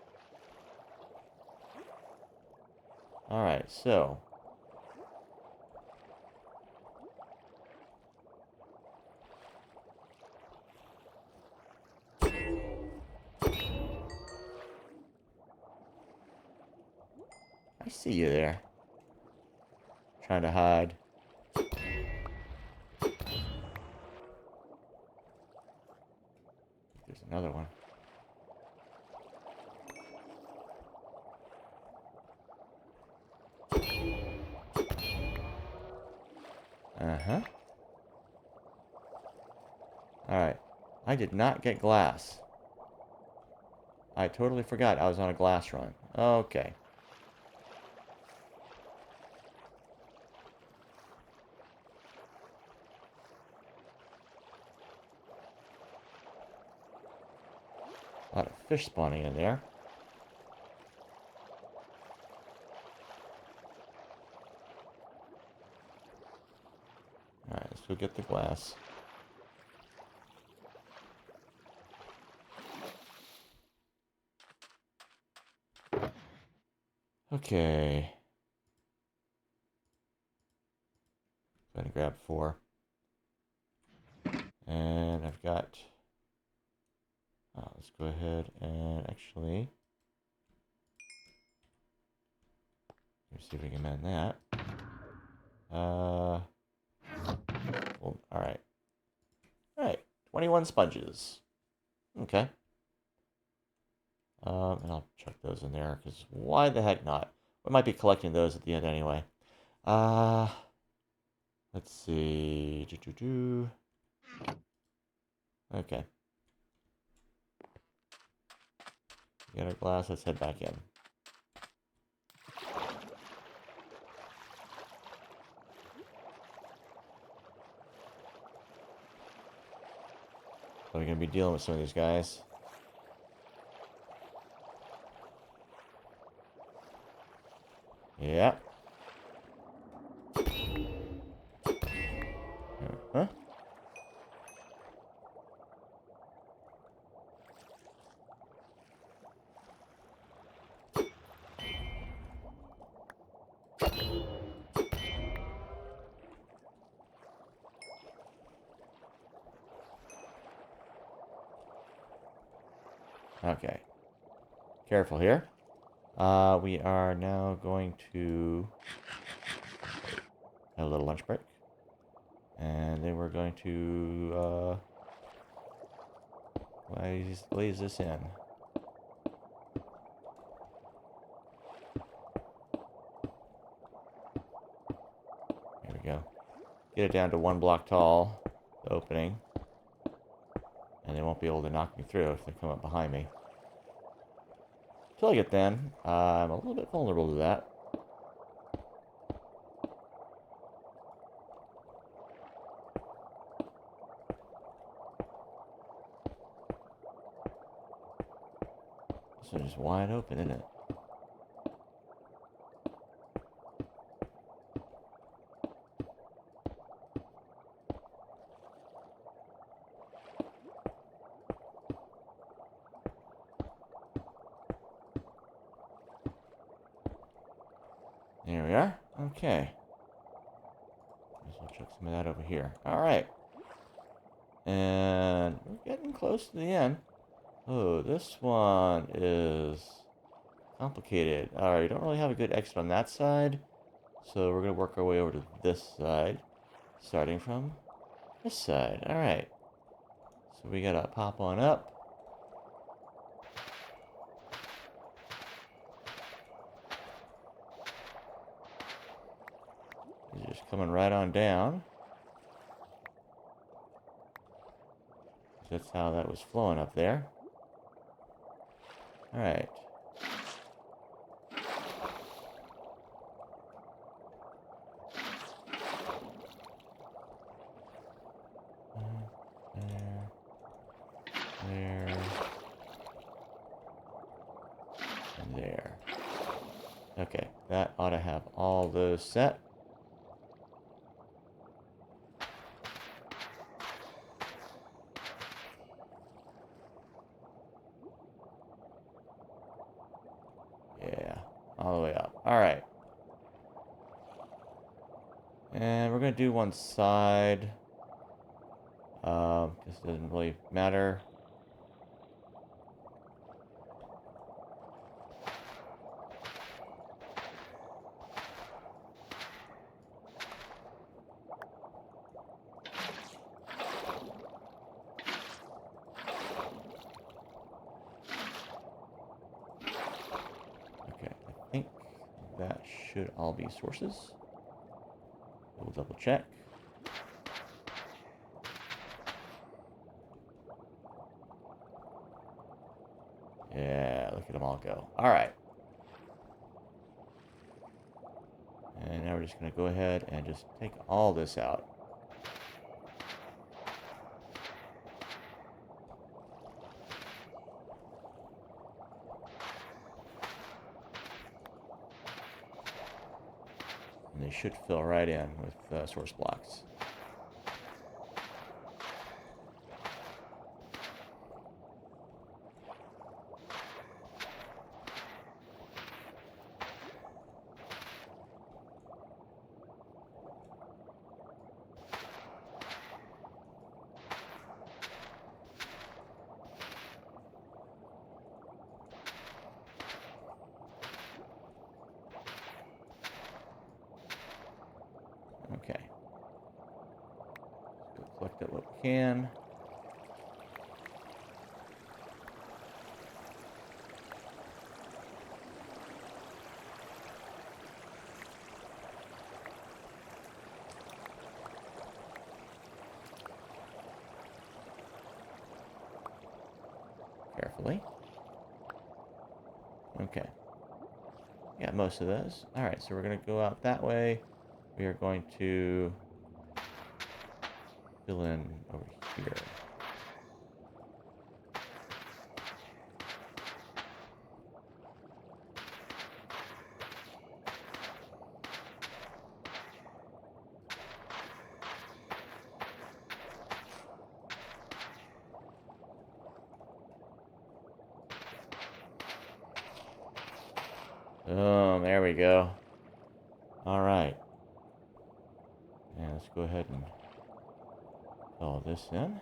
Alright, so I see you there. Trying to hide. There's another one. Uh-huh. Alright. I did not get glass. I totally forgot I was on a glass run. Okay. A lot of fish spawning in there. Alright, let's go get the glass. Okay. I'm gonna grab 4. And I've got... let's go ahead and actually... Let's see if we can mend that. Well, alright. Alright, 21 sponges. Okay. And I'll chuck those in there, because why the heck not? We might be collecting those at the end anyway. Let's see. Okay. Get our glass, let's head back in. So we're going to be dealing with some of these guys. Yeah. Uh-huh. Okay. Careful here. We are now going to have a little lunch break. And then we're going to glaze this in. There we go. Get it down to 1 block tall, the opening. And they won't be able to knock me through if they come up behind me. Until I get then, I'm a little bit vulnerable to that. This one is wide open, isn't it? There we are. Okay. Guess we'll chuck some of that over here. Alright. And we're getting close to the end. Oh, this one is complicated. Alright, we don't really have a good exit on that side. So we're going to work our way over to this side. Starting from this side. Alright. So we got to pop on up. Just coming right on down. That's how that was flowing up there. Alright. There. And there. Okay, that ought to have all those set. Yeah, all the way up. Alright. And we're going to do one side. This doesn't really matter. Okay, I think that should all be sources. We'll double check. Yeah, look at them all go. Alright. And now we're just going to go ahead and just take all this out. And they should fill right in with source blocks. Okay. Let's go collect it what we can. Carefully. Okay. Got most of those. Alright, so we're going to go out that way. We are going to fill in over here. There we go. Alright. And let's go ahead and fill this in.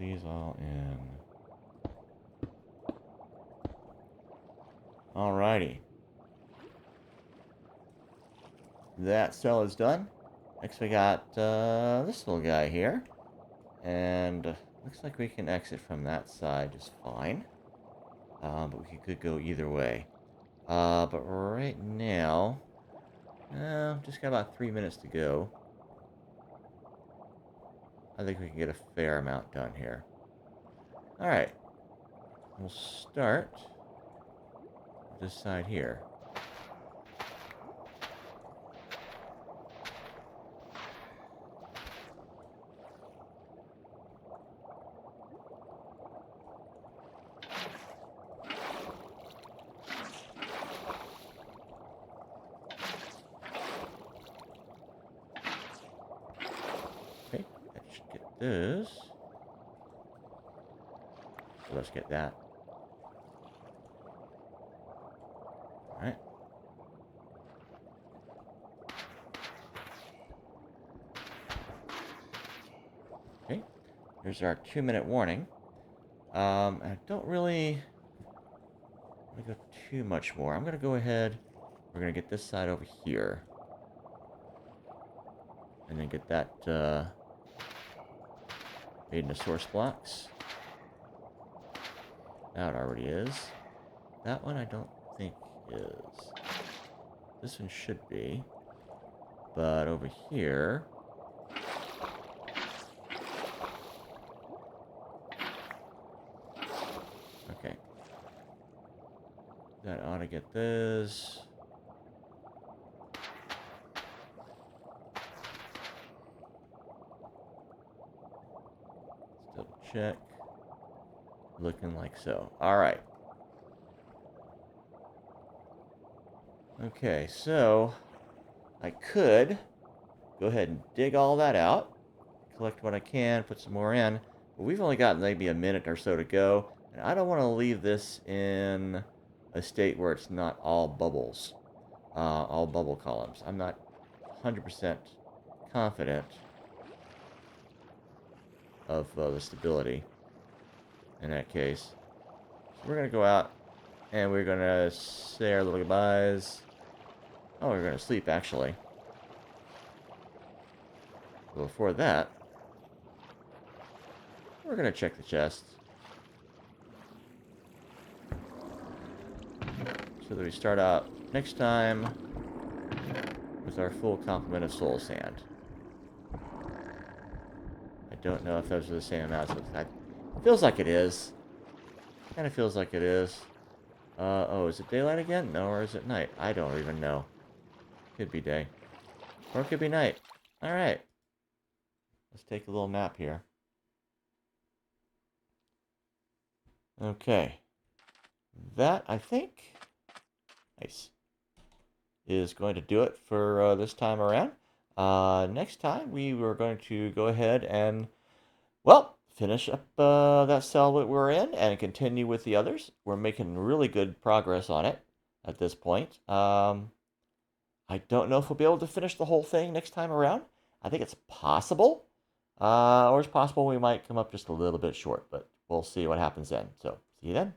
these all in. Alrighty. That cell is done. Next we got this little guy here. And looks like we can exit from that side just fine. But we could go either way. But right now, just got about 3 minutes to go. I think we can get a fair amount done here. Alright. We'll start this side here. Okay, that should get this. So let's get that. Alright. Okay, here's our 2-minute warning. I don't really want to go too much more. I'm going to go ahead. We're going to get this side over here. And then get that made into source blocks. That already is. That one I don't think is. This one should be. But over here... Okay. That ought to get this. Let's double check. Looking like so. Alright. Okay, so I could go ahead and dig all that out, collect what I can, put some more in, but we've only got maybe a minute or so to go, and I don't want to leave this in a state where it's not all bubbles, all bubble columns. I'm not 100% confident of the stability in that case. So we're going to go out, and we're going to say our little goodbyes. Oh, we're going to sleep, actually. But before that, we're going to check the chest. So that we start out next time with our full complement of soul sand. I don't know if those are the same amounts. It feels like it is. Kind of feels like it is. Oh, is it daylight again? No, or is it night? I don't even know. Could be day. Or it could be night. Alright. Let's take a little nap here. Okay. That, I think, nice, is going to do it for this time around. Next time, we were going to go ahead and, well, finish up that cell that we're in and continue with the others. We're making really good progress on it at this point. I don't know if we'll be able to finish the whole thing next time around. I think it's possible. Or it's possible we might come up just a little bit short, but we'll see what happens then. So, see you then.